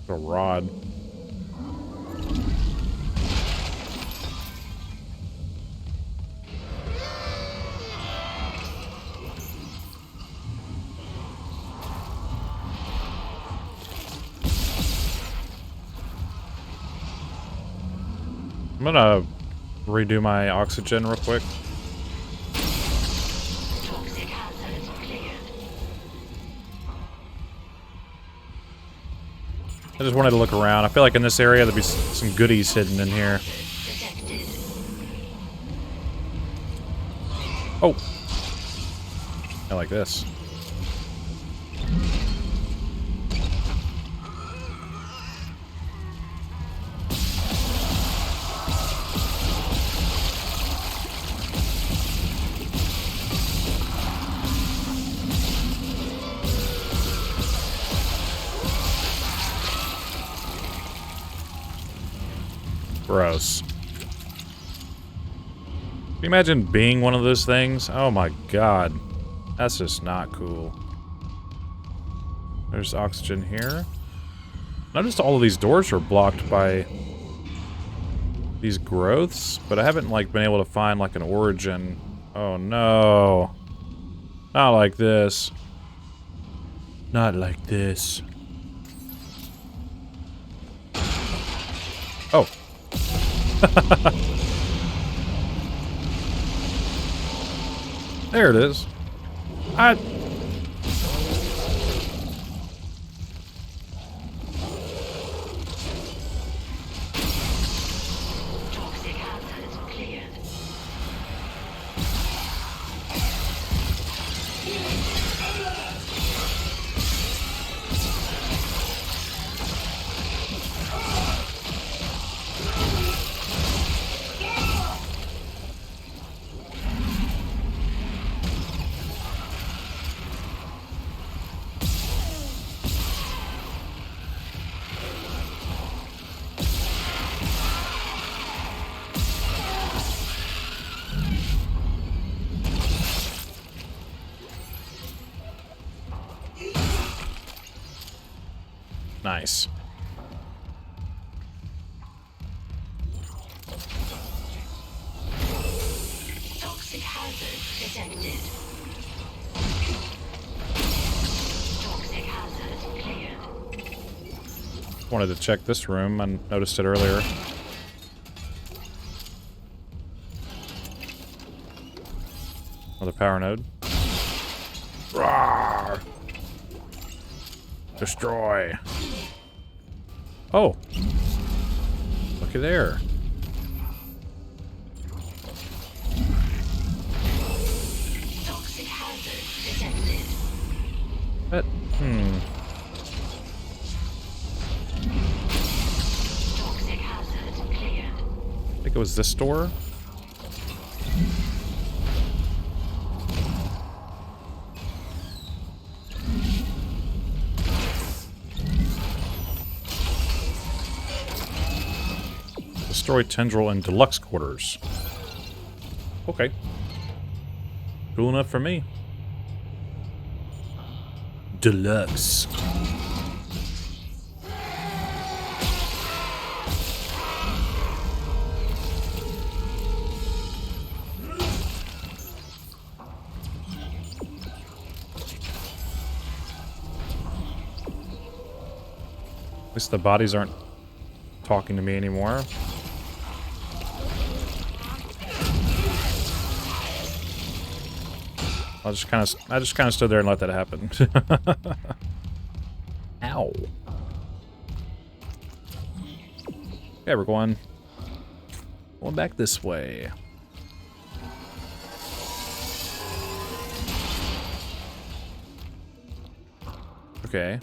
A rod. I'm gonna redo my oxygen real quick.
Toxic hazards cleared.
I just wanted to look around. I feel like in this area there'd be some goodies hidden in here.
Detected.
Oh! I like this. Gross. Can you imagine being one of those things? Oh my god. That's just not cool. There's oxygen here. Noticed all of these doors are blocked by these growths, but I haven't like been able to find like an origin. Oh no. Not like this. Not like this. Oh. There it is.
Toxic hazards cleared.
Nice.
Toxic hazard detected. Toxic hazard cleared.
Wanted to check this room. I noticed it earlier. Another power node. Rawr! Destroy. Oh. Looky there.
Toxic hazard detected.
That,
Toxic hazard cleared.
I think it was this door. Destroy tendril in deluxe quarters. Okay. Cool enough for me. Deluxe. At least the bodies aren't talking to me anymore. I just kind of stood there and let that happen. Ow. Okay, we're going back this way. Okay.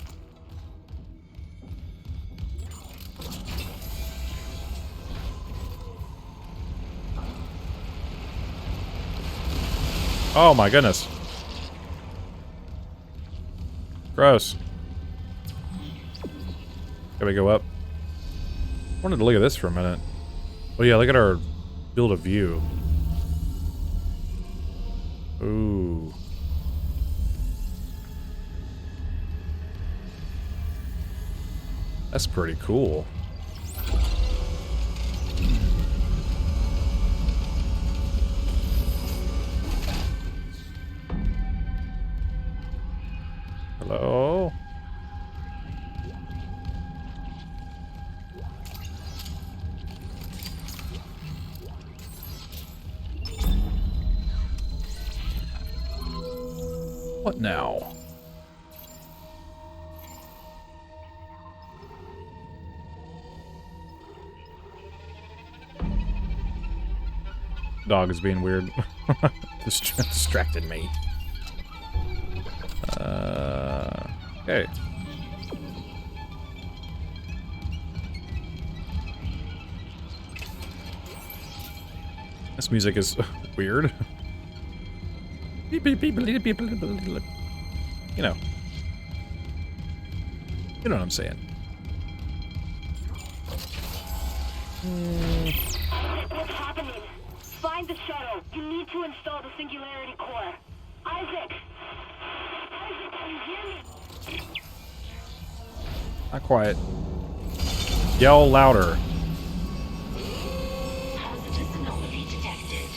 Oh my goodness. Gross. Can we go up? I wanted to look at this for a minute. Oh yeah, look at our field of view. Ooh. That's pretty cool. Hello? What now? Dog is being weird. Distracted me. Okay. This music is weird. You know. You know what I'm saying.
What's happening? Find the shuttle. You need to install the singularity core. Isaac! Isaac, can you hear me?
Not quiet. Yell louder.
Hazardous anomaly detected.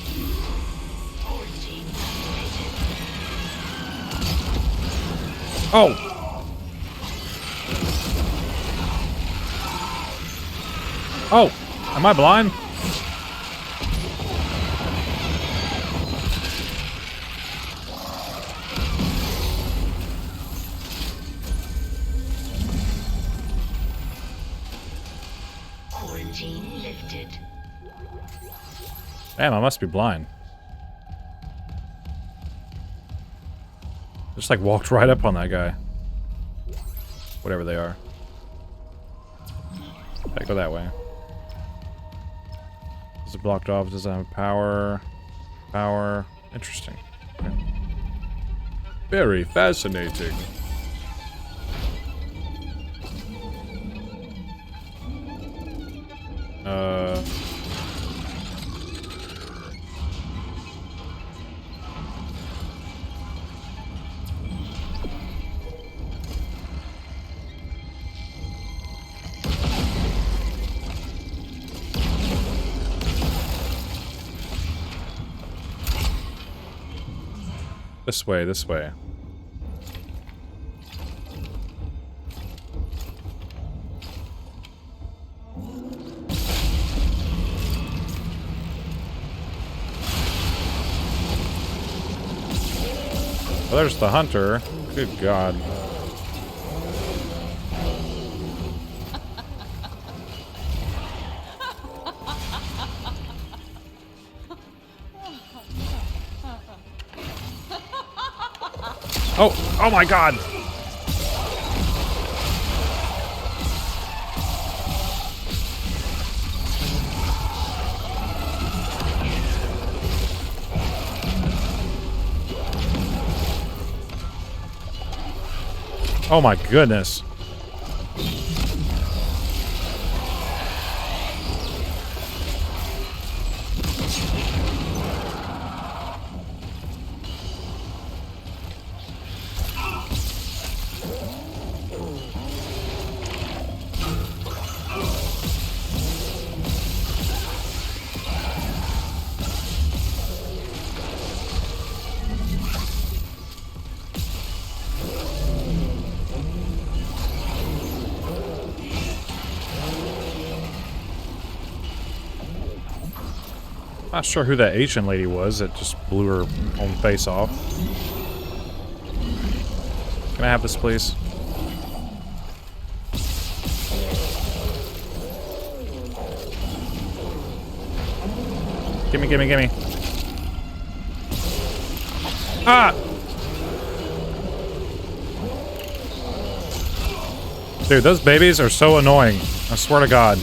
Quarantine activated.
Oh! Oh! Am I blind?
Quarantine lifted.
Damn, I must be blind. Just like walked right up on that guy. Whatever they are. I go that way. Is it blocked off? Does it have power? Power. Interesting. Okay. Very fascinating. This way, this way. Oh, there's the hunter. Good God. Oh, oh my God. Oh my goodness. Not sure who that Asian lady was that just blew her own face off. Can I have this, please? Gimme, gimme, gimme. Ah! Dude, those babies are so annoying. I swear to God.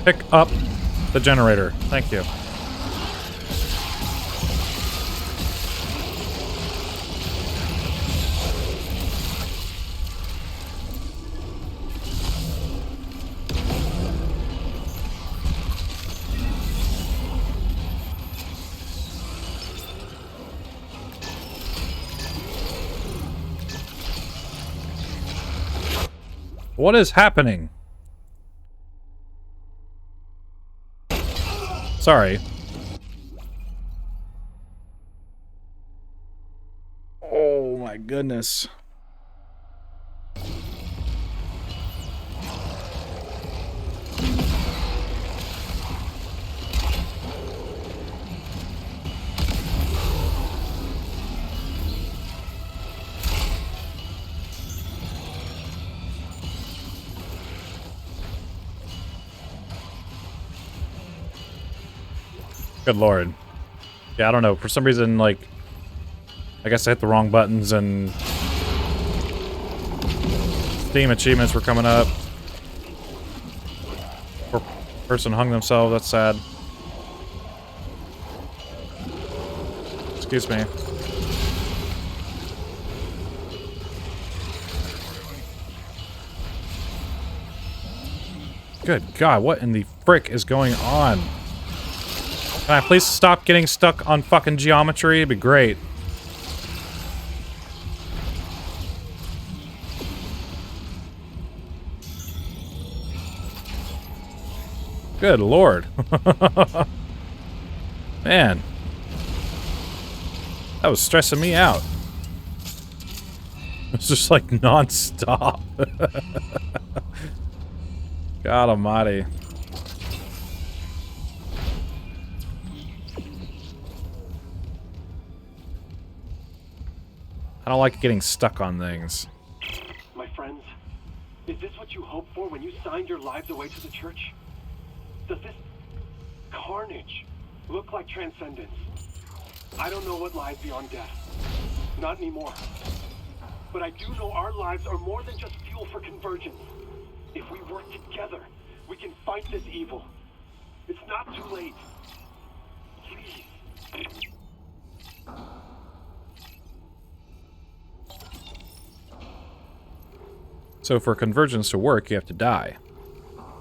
Pick up the generator. Thank you. What is happening? Sorry. Oh my goodness. Good lord. Yeah, I don't know. For some reason, like, I guess I hit the wrong buttons and Steam achievements were coming up. Poor person hung themselves. That's sad. Excuse me. Good God, what in the frick is going on? Can I please stop getting stuck on fucking geometry? It'd be great. Good lord. Man. That was stressing me out. It's just like non-stop. God almighty. I don't like getting stuck on things.
My friends, is this what you hoped for when you signed your lives away to the church? Does this carnage look like transcendence? I don't know what lies beyond death. Not anymore. But I do know our lives are more than just fuel for convergence. If we work together, we can fight this evil. It's not too late. Please.
So for convergence to work, you have to die.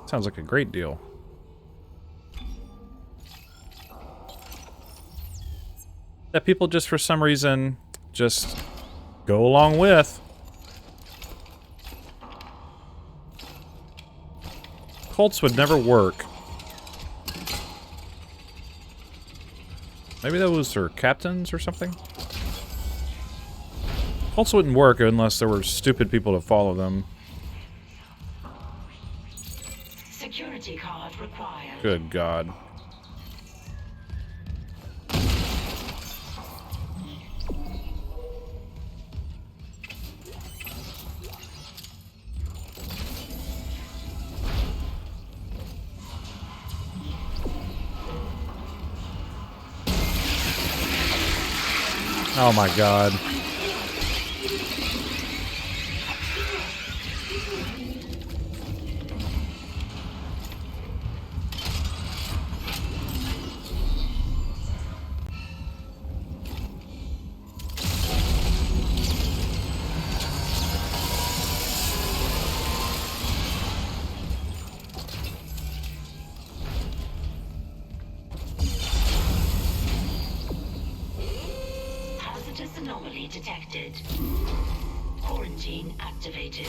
Sounds like a great deal. That people just for some reason just go along with. Cults would never work. Maybe those are captains or something? Cults wouldn't work unless there were stupid people to follow them.
Security card required.
Good God. Oh my God.
Anomaly detected. Quarantine activated.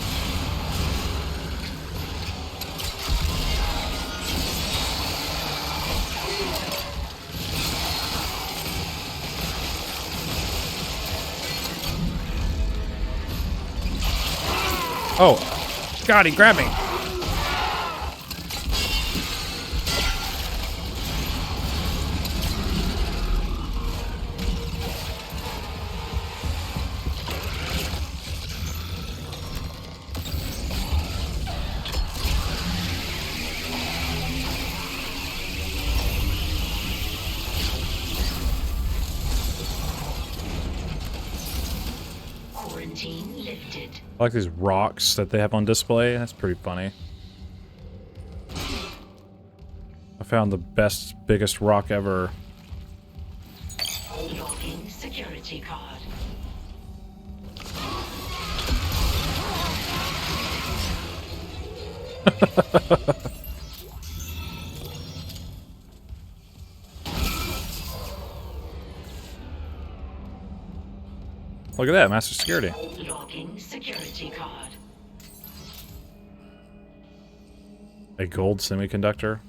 Oh, God, he grabbed me. I like these rocks that they have on display. That's pretty funny. I found the best, biggest rock ever.
Logging security card.
Look at that, master security.
Logging security card.
A gold semiconductor?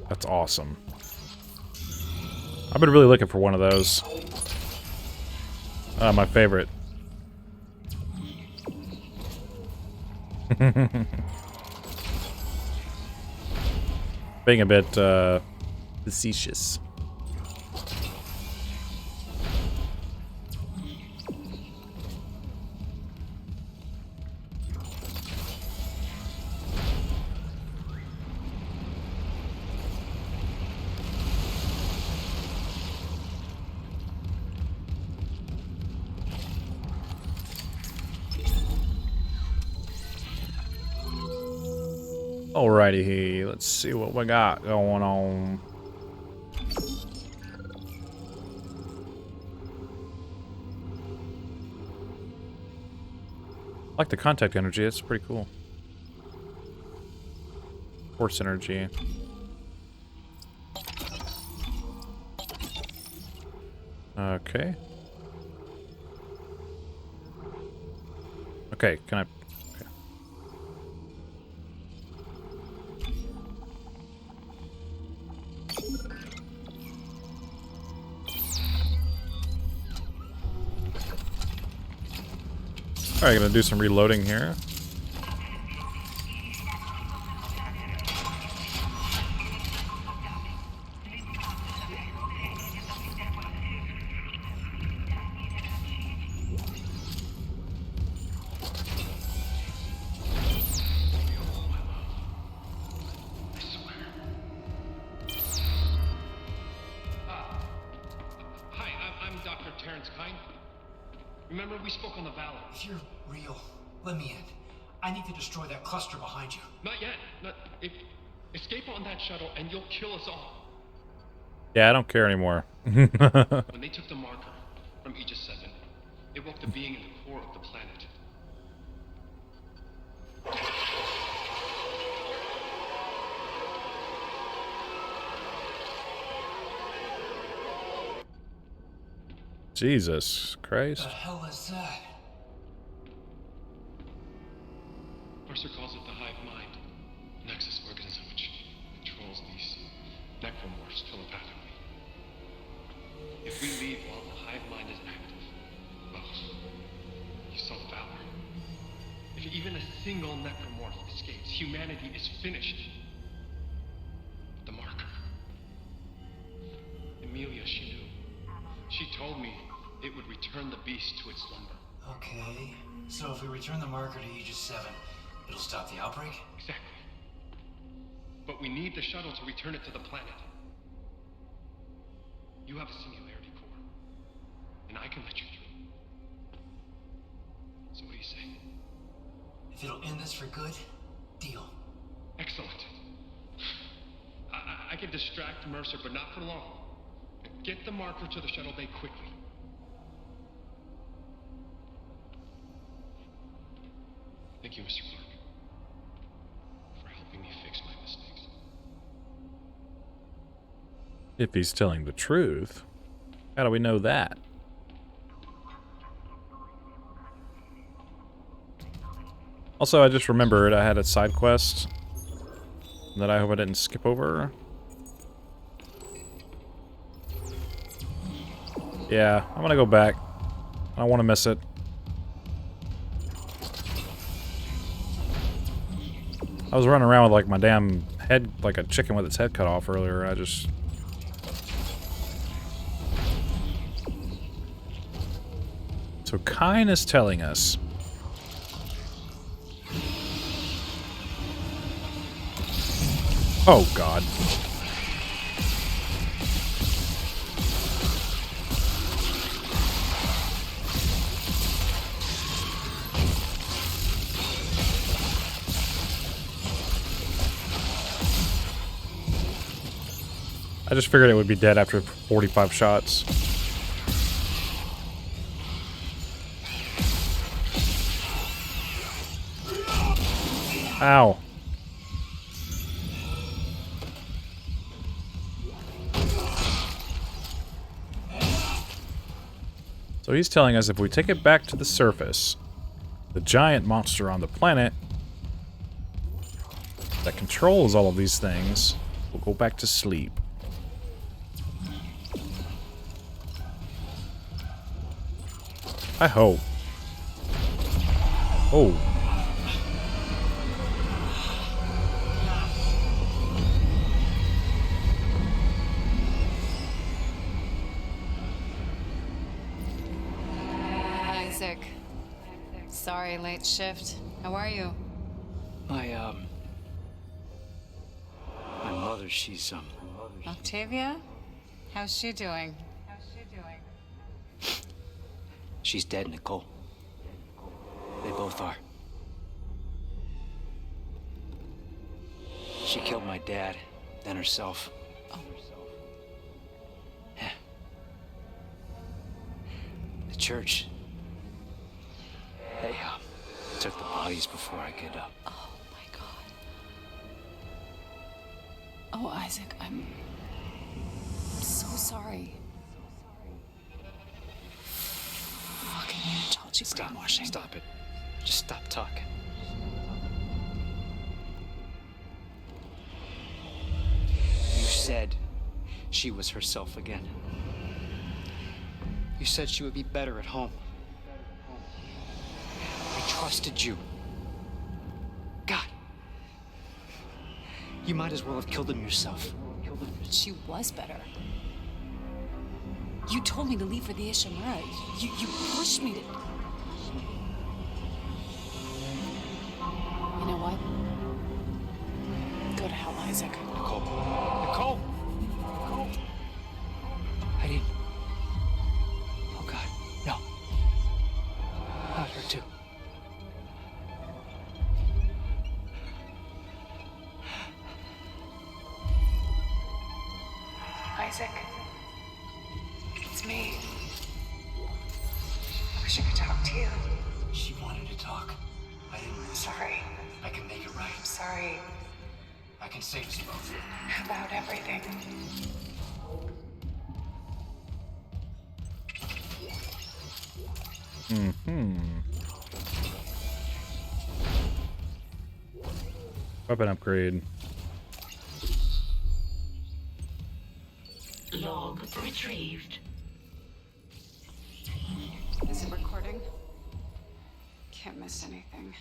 That's awesome. I've been really looking for one of those. My favorite. Being a bit facetious. Alrighty, let's see what we got going on. I like the contact energy, it's pretty cool. Force energy. Okay. Okay, can I... Okay. Alright, gonna do some reloading here.
Hi, I'm Dr. Terrence Kyne. Remember, we spoke on the Valor.
If you're real, let me in. I need to destroy that cluster behind you.
Not yet. Escape on that shuttle and you'll kill us all.
Yeah, I don't care anymore.
When they took the marker from Aegis 7, it woke the being in the core of the planet.
Jesus Christ.
What the hell is that?
Mercer calls it the Hive Mind, a nexus organism which controls these Necromorphs telepathically. If we leave while the Hive Mind is active, well, you saw the Valor. If even a single Necromorph escapes, humanity is finished. The marker. Emilia, she knew. She told me it would return the beast to its slumber.
Okay, so if we return the marker to Aegis 7, it'll stop the outbreak?
Exactly. But we need the shuttle to return it to the planet. You have a singularity core, and I can let you through. So what do you say?
If it'll end this for good, deal.
Excellent. I can distract Mercer, but not for long. Get the marker to the shuttle bay quickly. Thank you, Mr. Clark, for helping me fix my mistakes.
If he's telling the truth, how do we know that? Also, I just remembered I had a side quest that I hope I didn't skip over. Yeah, I'm gonna go back. I don't want to miss it. I was running around with like my damn head, like a chicken with its head cut off earlier. I just... So Kyne is telling us. Oh God. I just figured it would be dead after 45 shots. Ow. So he's telling us if we take it back to the surface, The giant monster on the planet that controls all of these things will go back to sleep. I hope. Oh.
Isaac. Sorry, late shift. How are you?
My mother, she's,
Octavia? How's she doing?
she's dead, Nicole. They both are. She killed my dad, then herself.
Oh.
Yeah. The church. They, took the bodies before I could,
Oh my god. Oh, Isaac, I'm so sorry. Fucking unitology brainwashing.
Stop it. Just stop talking. You said she was herself again. You said she would be better at home. I trusted you. God. You might as well have killed him yourself.
She was better. You told me to leave for the Ishimura. You pushed me to... You know what? Go to hell, Isaac.
Nicole. Nicole! Nicole! I didn't... Oh, God. No. Not her, too.
Isaac. It's me. I wish I could talk to you.
She wanted to talk. I didn't.
Sorry.
I can make it right.
I'm sorry
I can save us both.
about everything.
Weapon upgrade.
Log retrieved.
Is it recording? Can't miss anything.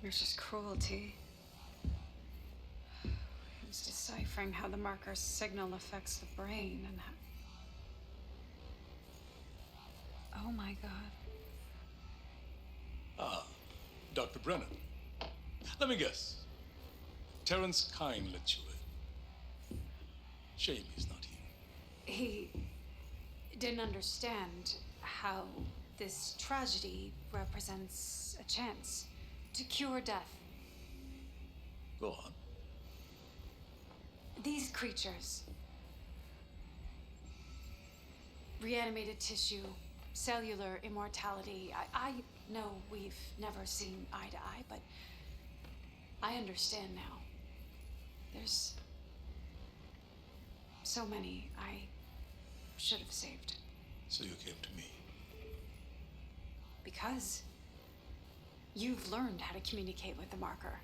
There's just cruelty. He was deciphering how the marker's signal affects the brain and how... Oh my god.
Dr. Brennan. Let me guess. Terrence Kyne let you in. Shame he's not here.
He didn't understand how this tragedy represents a chance to cure death.
Go on.
These creatures, reanimated tissue, cellular immortality. I know we've never seen eye to eye, but I understand now. There's so many I should have saved.
So you came to me.
Because you've learned how to communicate with the marker.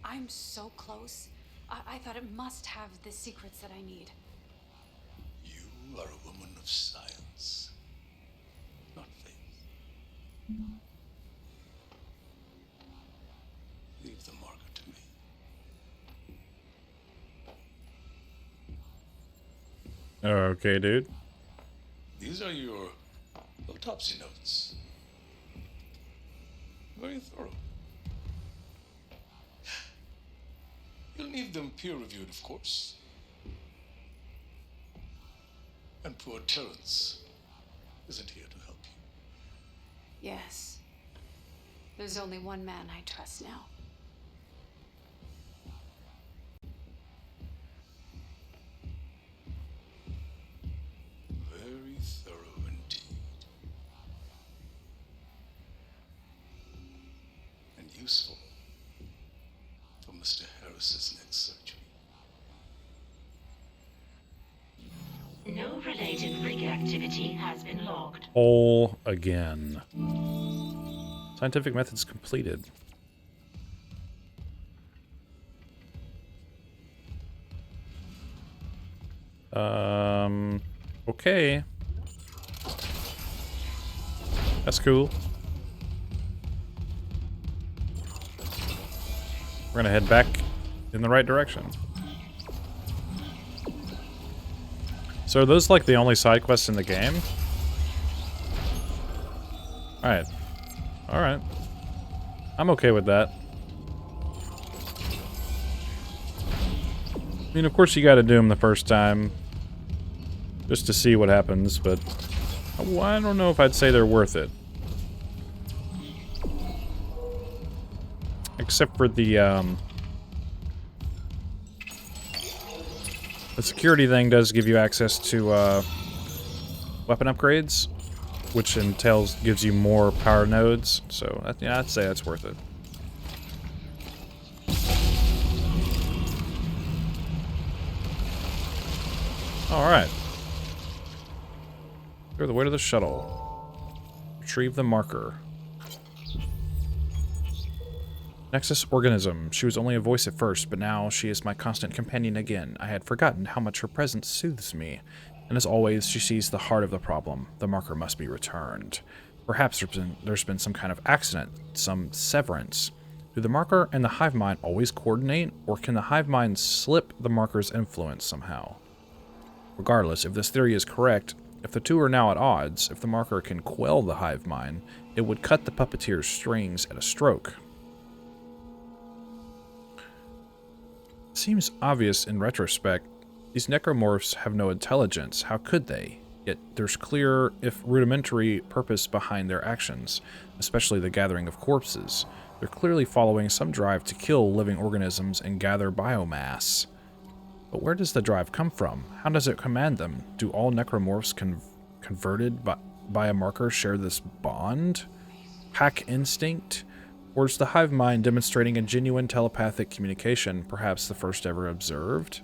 I'm so close. I thought it must have the secrets that I need.
You are a woman of science, not faith. Leave the marker to me.
Okay, dude.
These are your autopsy notes. Very thorough. You'll need them peer-reviewed, of course. And poor Terrence isn't here to help you.
Yes. There's only one man I trust now.
Very thorough indeed. And useful for Mr. Harris's next surgery.
No related rig activity has been logged.
Hole again. Scientific methods completed. Okay. That's cool. We're gonna head back in the right direction. So are those like the only side quests in the game? Alright. Alright. I'm okay with that. I mean, of course you gotta do them the first time. Just to see what happens, but... well, I don't know if I'd say they're worth it. Except for the security thing does give you access to, weapon upgrades, which gives you more power nodes, so, yeah, I'd say that's worth it. Alright. Clear the way to the shuttle. Retrieve the marker. Nexus organism. She was only a voice at first, but now she is my constant companion again. I had forgotten how much her presence soothes me. And as always, she sees the heart of the problem. The marker must be returned. Perhaps there's been some kind of accident, some severance. Do the marker and the Hive Mind always coordinate, or can the Hive Mind slip the marker's influence somehow? Regardless, if this theory is correct, if the two are now at odds, if the marker can quell the Hive Mind, it would cut the puppeteer's strings at a stroke. Seems obvious in retrospect. These necromorphs have no intelligence. How could they? Yet there's clear, if rudimentary, purpose behind their actions, especially the gathering of corpses. They're clearly following some drive to kill living organisms and gather biomass. But where does the drive come from? How does it command them? Do all necromorphs converted by a marker share this bond? Pack instinct? Or is the Hive Mind demonstrating a genuine telepathic communication, perhaps the first ever observed?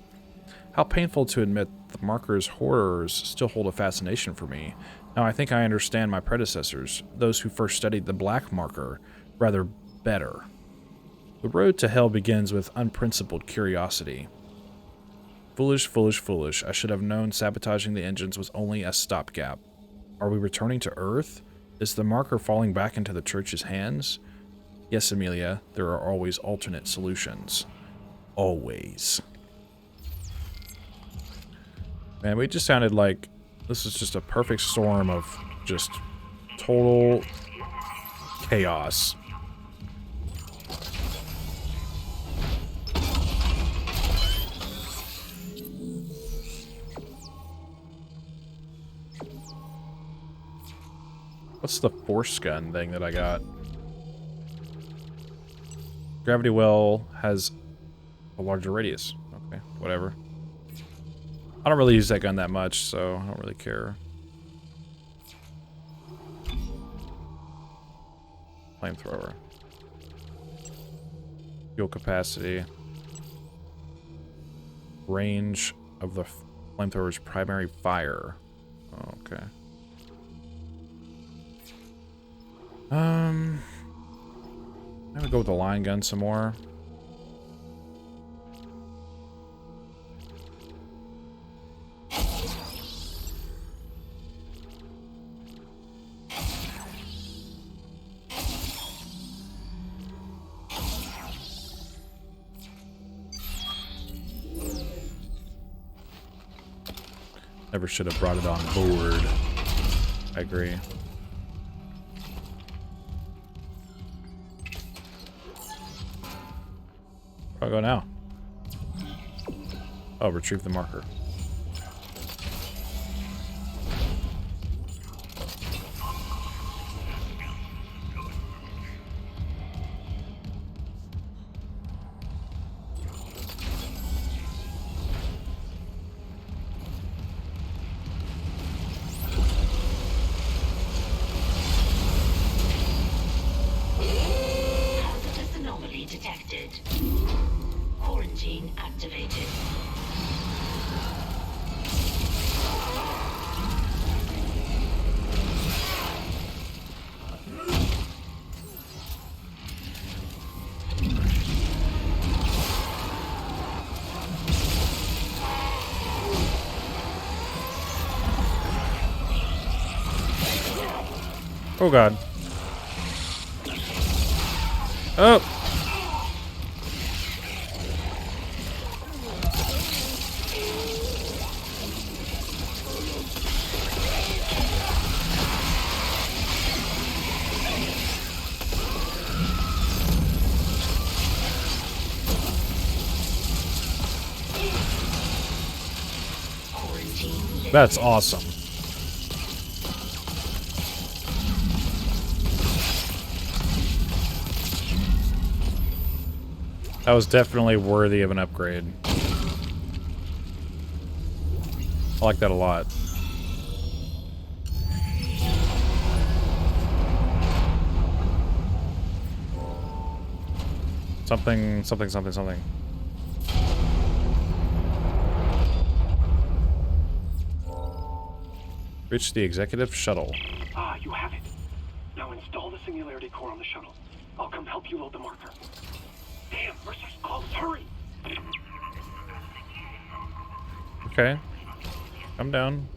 How painful to admit the marker's horrors still hold a fascination for me. Now I think I understand my predecessors, those who first studied the black marker, rather better. The road to hell begins with unprincipled curiosity. Foolish, foolish, foolish. I should have known sabotaging the engines was only a stopgap. Are we returning to Earth? Is the marker falling back into the church's hands? Yes, Amelia, there are always alternate solutions. Always. Man, we just sounded like this is just a perfect storm of just total chaos. What's the force gun thing that I got? Gravity well has a larger radius. Okay, whatever. I don't really use that gun that much, so I don't really care. Flamethrower. Fuel capacity. Range of the flamethrower's primary fire. Oh, okay. I'm gonna go with the line gun some more. Never should have brought it on board. I agree. Where do I go now? Oh, retrieve the marker.
Hazardous anomaly detected. Quarantine activated.
Oh god. Oh! That's awesome. That was definitely worthy of an upgrade. I like that a lot. Something, something, something, something. Reach the executive shuttle.
Ah, you have it. Now install the singularity core on the shuttle. I'll come help you load the marker. Damn, Mercer's close. Hurry!
Okay. Come down.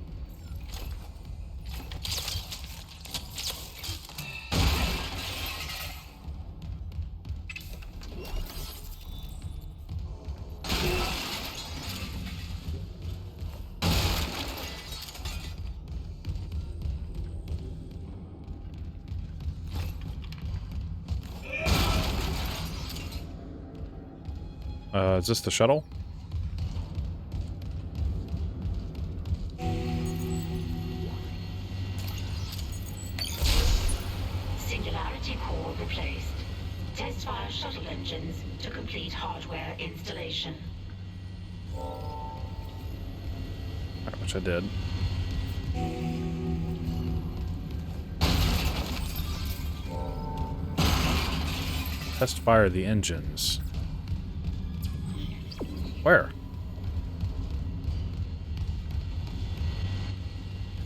Is this the shuttle?
Singularity core replaced. Test fire shuttle engines to complete hardware installation.
Which I did. Test fire the engines. Where?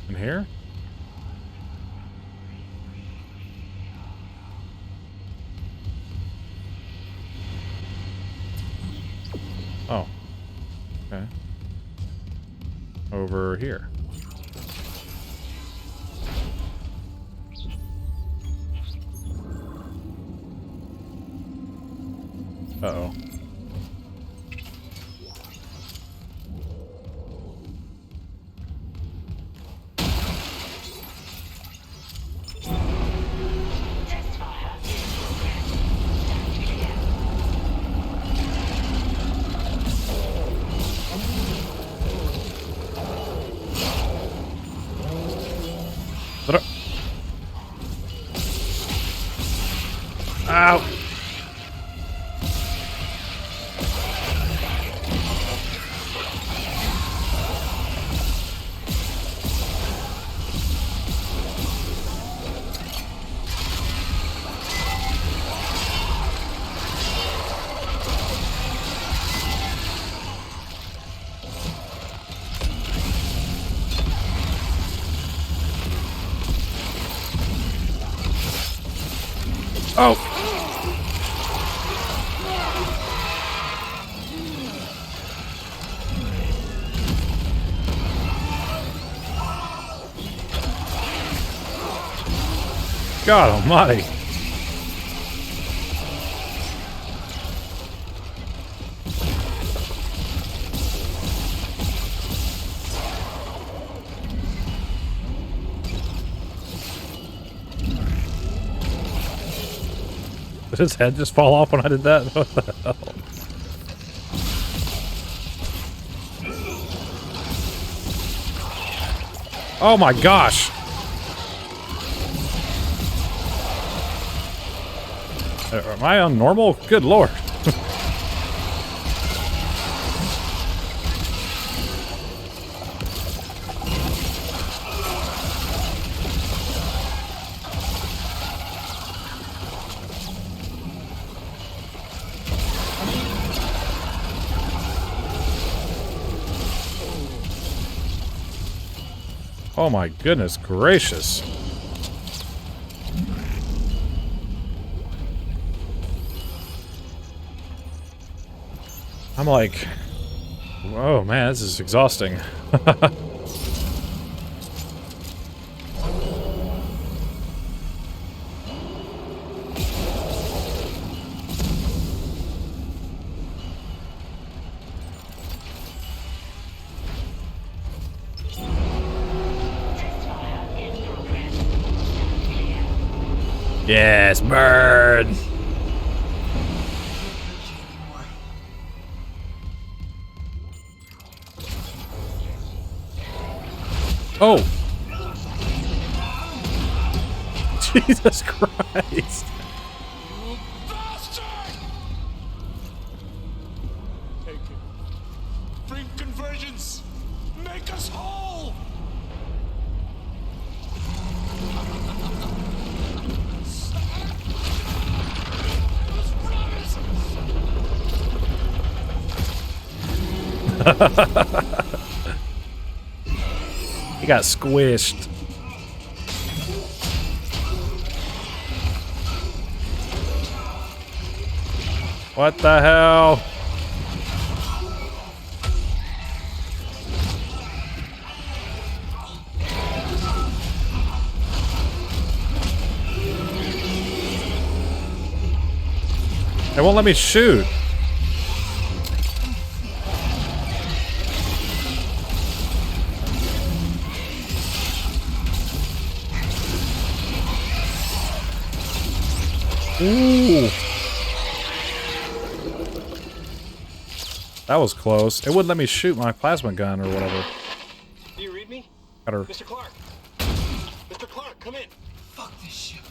In here? Oh. Okay. Over here. Uh-oh. Ow! Oh! God almighty. Did his head just fall off when I did that? What the hell? Oh my gosh! Am I on normal? Good lord. Oh my goodness gracious. I'm like, oh man, this is exhausting. Yes, burn! Oh! Jesus Christ!
Take it. Bring convergence. Make us whole.
He got squished. What the hell? They won't let me shoot. Ooh. That was close. It wouldn't let me shoot my plasma gun or whatever.
Do you read me?
Got her.
Mr. Clark! Mr. Clark, come in! Fuck this ship.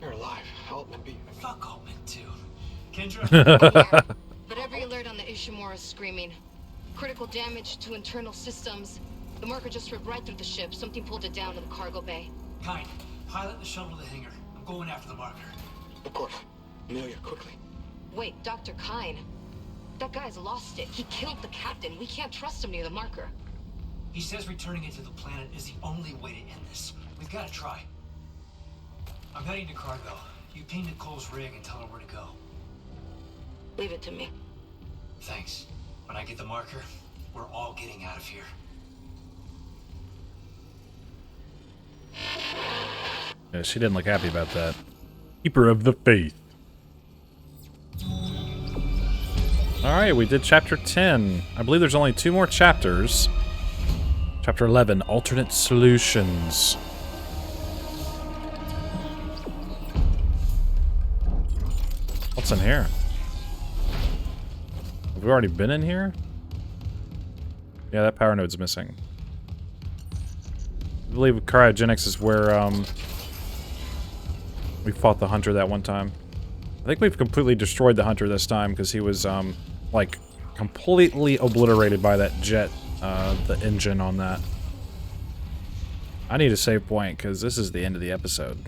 You're alive. Altman be. Fuck Altman, too. Kendra?
But every alert on the Ishimura is screaming. Critical damage to internal systems. The marker just ripped right through the ship. Something pulled it down to the cargo bay.
Kyne, pilot the shuttle to the hangar. I'm going after the marker. Of course. Amelia, quickly.
Wait, Dr. Kyne. That guy's lost it. He killed the captain. We can't trust him near the marker.
He says returning it to the planet is the only way to end this. We've got to try. I'm heading to cargo. You ping Nicole's rig and tell her where to go.
Leave it to me.
Thanks. When I get the marker, we're all getting out of here.
Yeah, she didn't look happy about that. Keeper of the Faith. Alright, we did chapter 10. I believe there's only 2 more chapters. Chapter 11, Alternate Solutions. What's in here? Have we already been in here? Yeah, that power node's missing. I believe cryogenics is where, we fought the Hunter that one time. I think we've completely destroyed the Hunter this time because he was, like, completely obliterated by that jet, the engine on that. I need a save point because this is the end of the episode.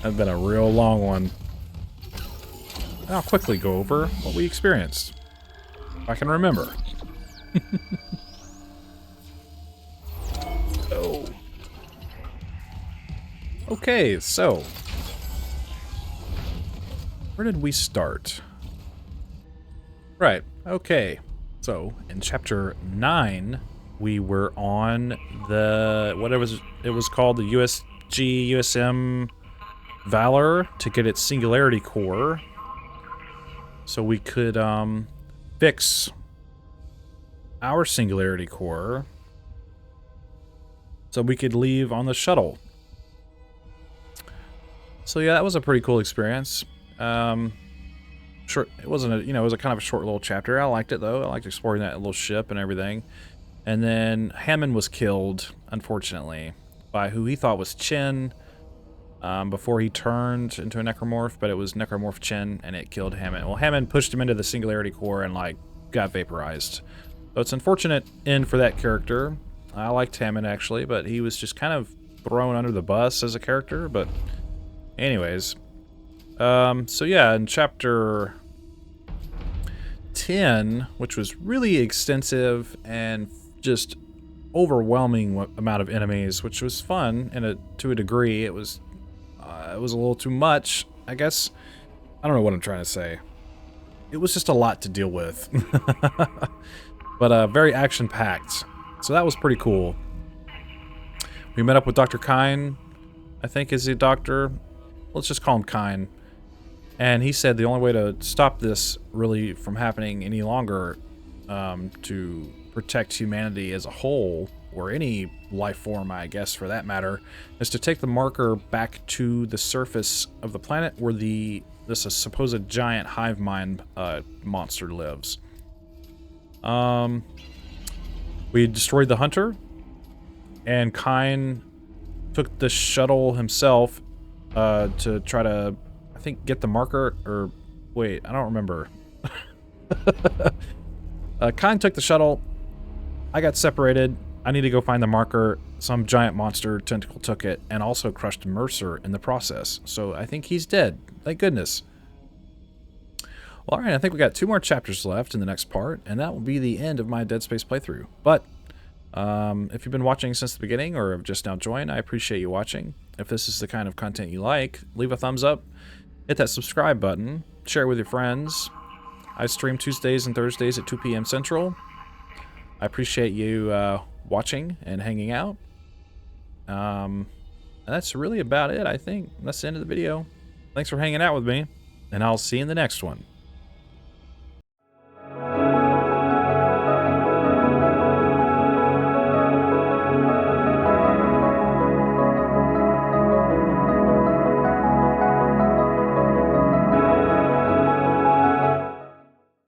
That's been a real long one. And I'll quickly go over what we experienced. If I can remember. Oh. Okay, so where did we start? Right, okay. So, in chapter 9, we were on the, whatever it was called, the USG Valor to get its singularity core. So we could fix our singularity core so we could leave on the shuttle. So yeah, that was a pretty cool experience. Short. It wasn't a, it was a kind of a short little chapter. I liked it though. I liked exploring that little ship and everything. And then Hammond was killed, unfortunately, by who he thought was Chen before he turned into a Necromorph, but it was Necromorph Chen, and it killed Hammond. Well, Hammond pushed him into the singularity core and like got vaporized. So it's an unfortunate end for that character. I liked Hammond actually, but he was just kind of thrown under the bus as a character. But anyways, so yeah, in chapter 10, which was really extensive and just overwhelming amount of enemies, which was fun to a degree. It was a little too much, I guess. I don't know what I'm trying to say. It was just a lot to deal with, but very action-packed. So that was pretty cool. We met up with Dr. Kyne, I think is the doctor. Let's just call him Kyne. And he said the only way to stop this really from happening any longer, to protect humanity as a whole, or any life form, I guess, for that matter, is to take the marker back to the surface of the planet where this supposed giant Hive Mind monster lives. We destroyed the hunter, and Kyne took the shuttle himself to try to, I think, get the marker, or wait, I don't remember. Kyne took the shuttle. I got separated. I need to go find the marker. Some giant monster tentacle took it and also crushed Mercer in the process. So I think he's dead. Thank goodness. Well, alright, I think we got 2 more chapters left in the next part, and that will be the end of my Dead Space playthrough. But if you've been watching since the beginning or have just now joined, I appreciate you watching. If this is the kind of content you like, leave a thumbs up, hit that subscribe button, share it with your friends. I stream Tuesdays and Thursdays at 2 p.m. Central. I appreciate you watching and hanging out. And that's really about it, I think. That's the end of the video. Thanks for hanging out with me, and I'll see you in the next one.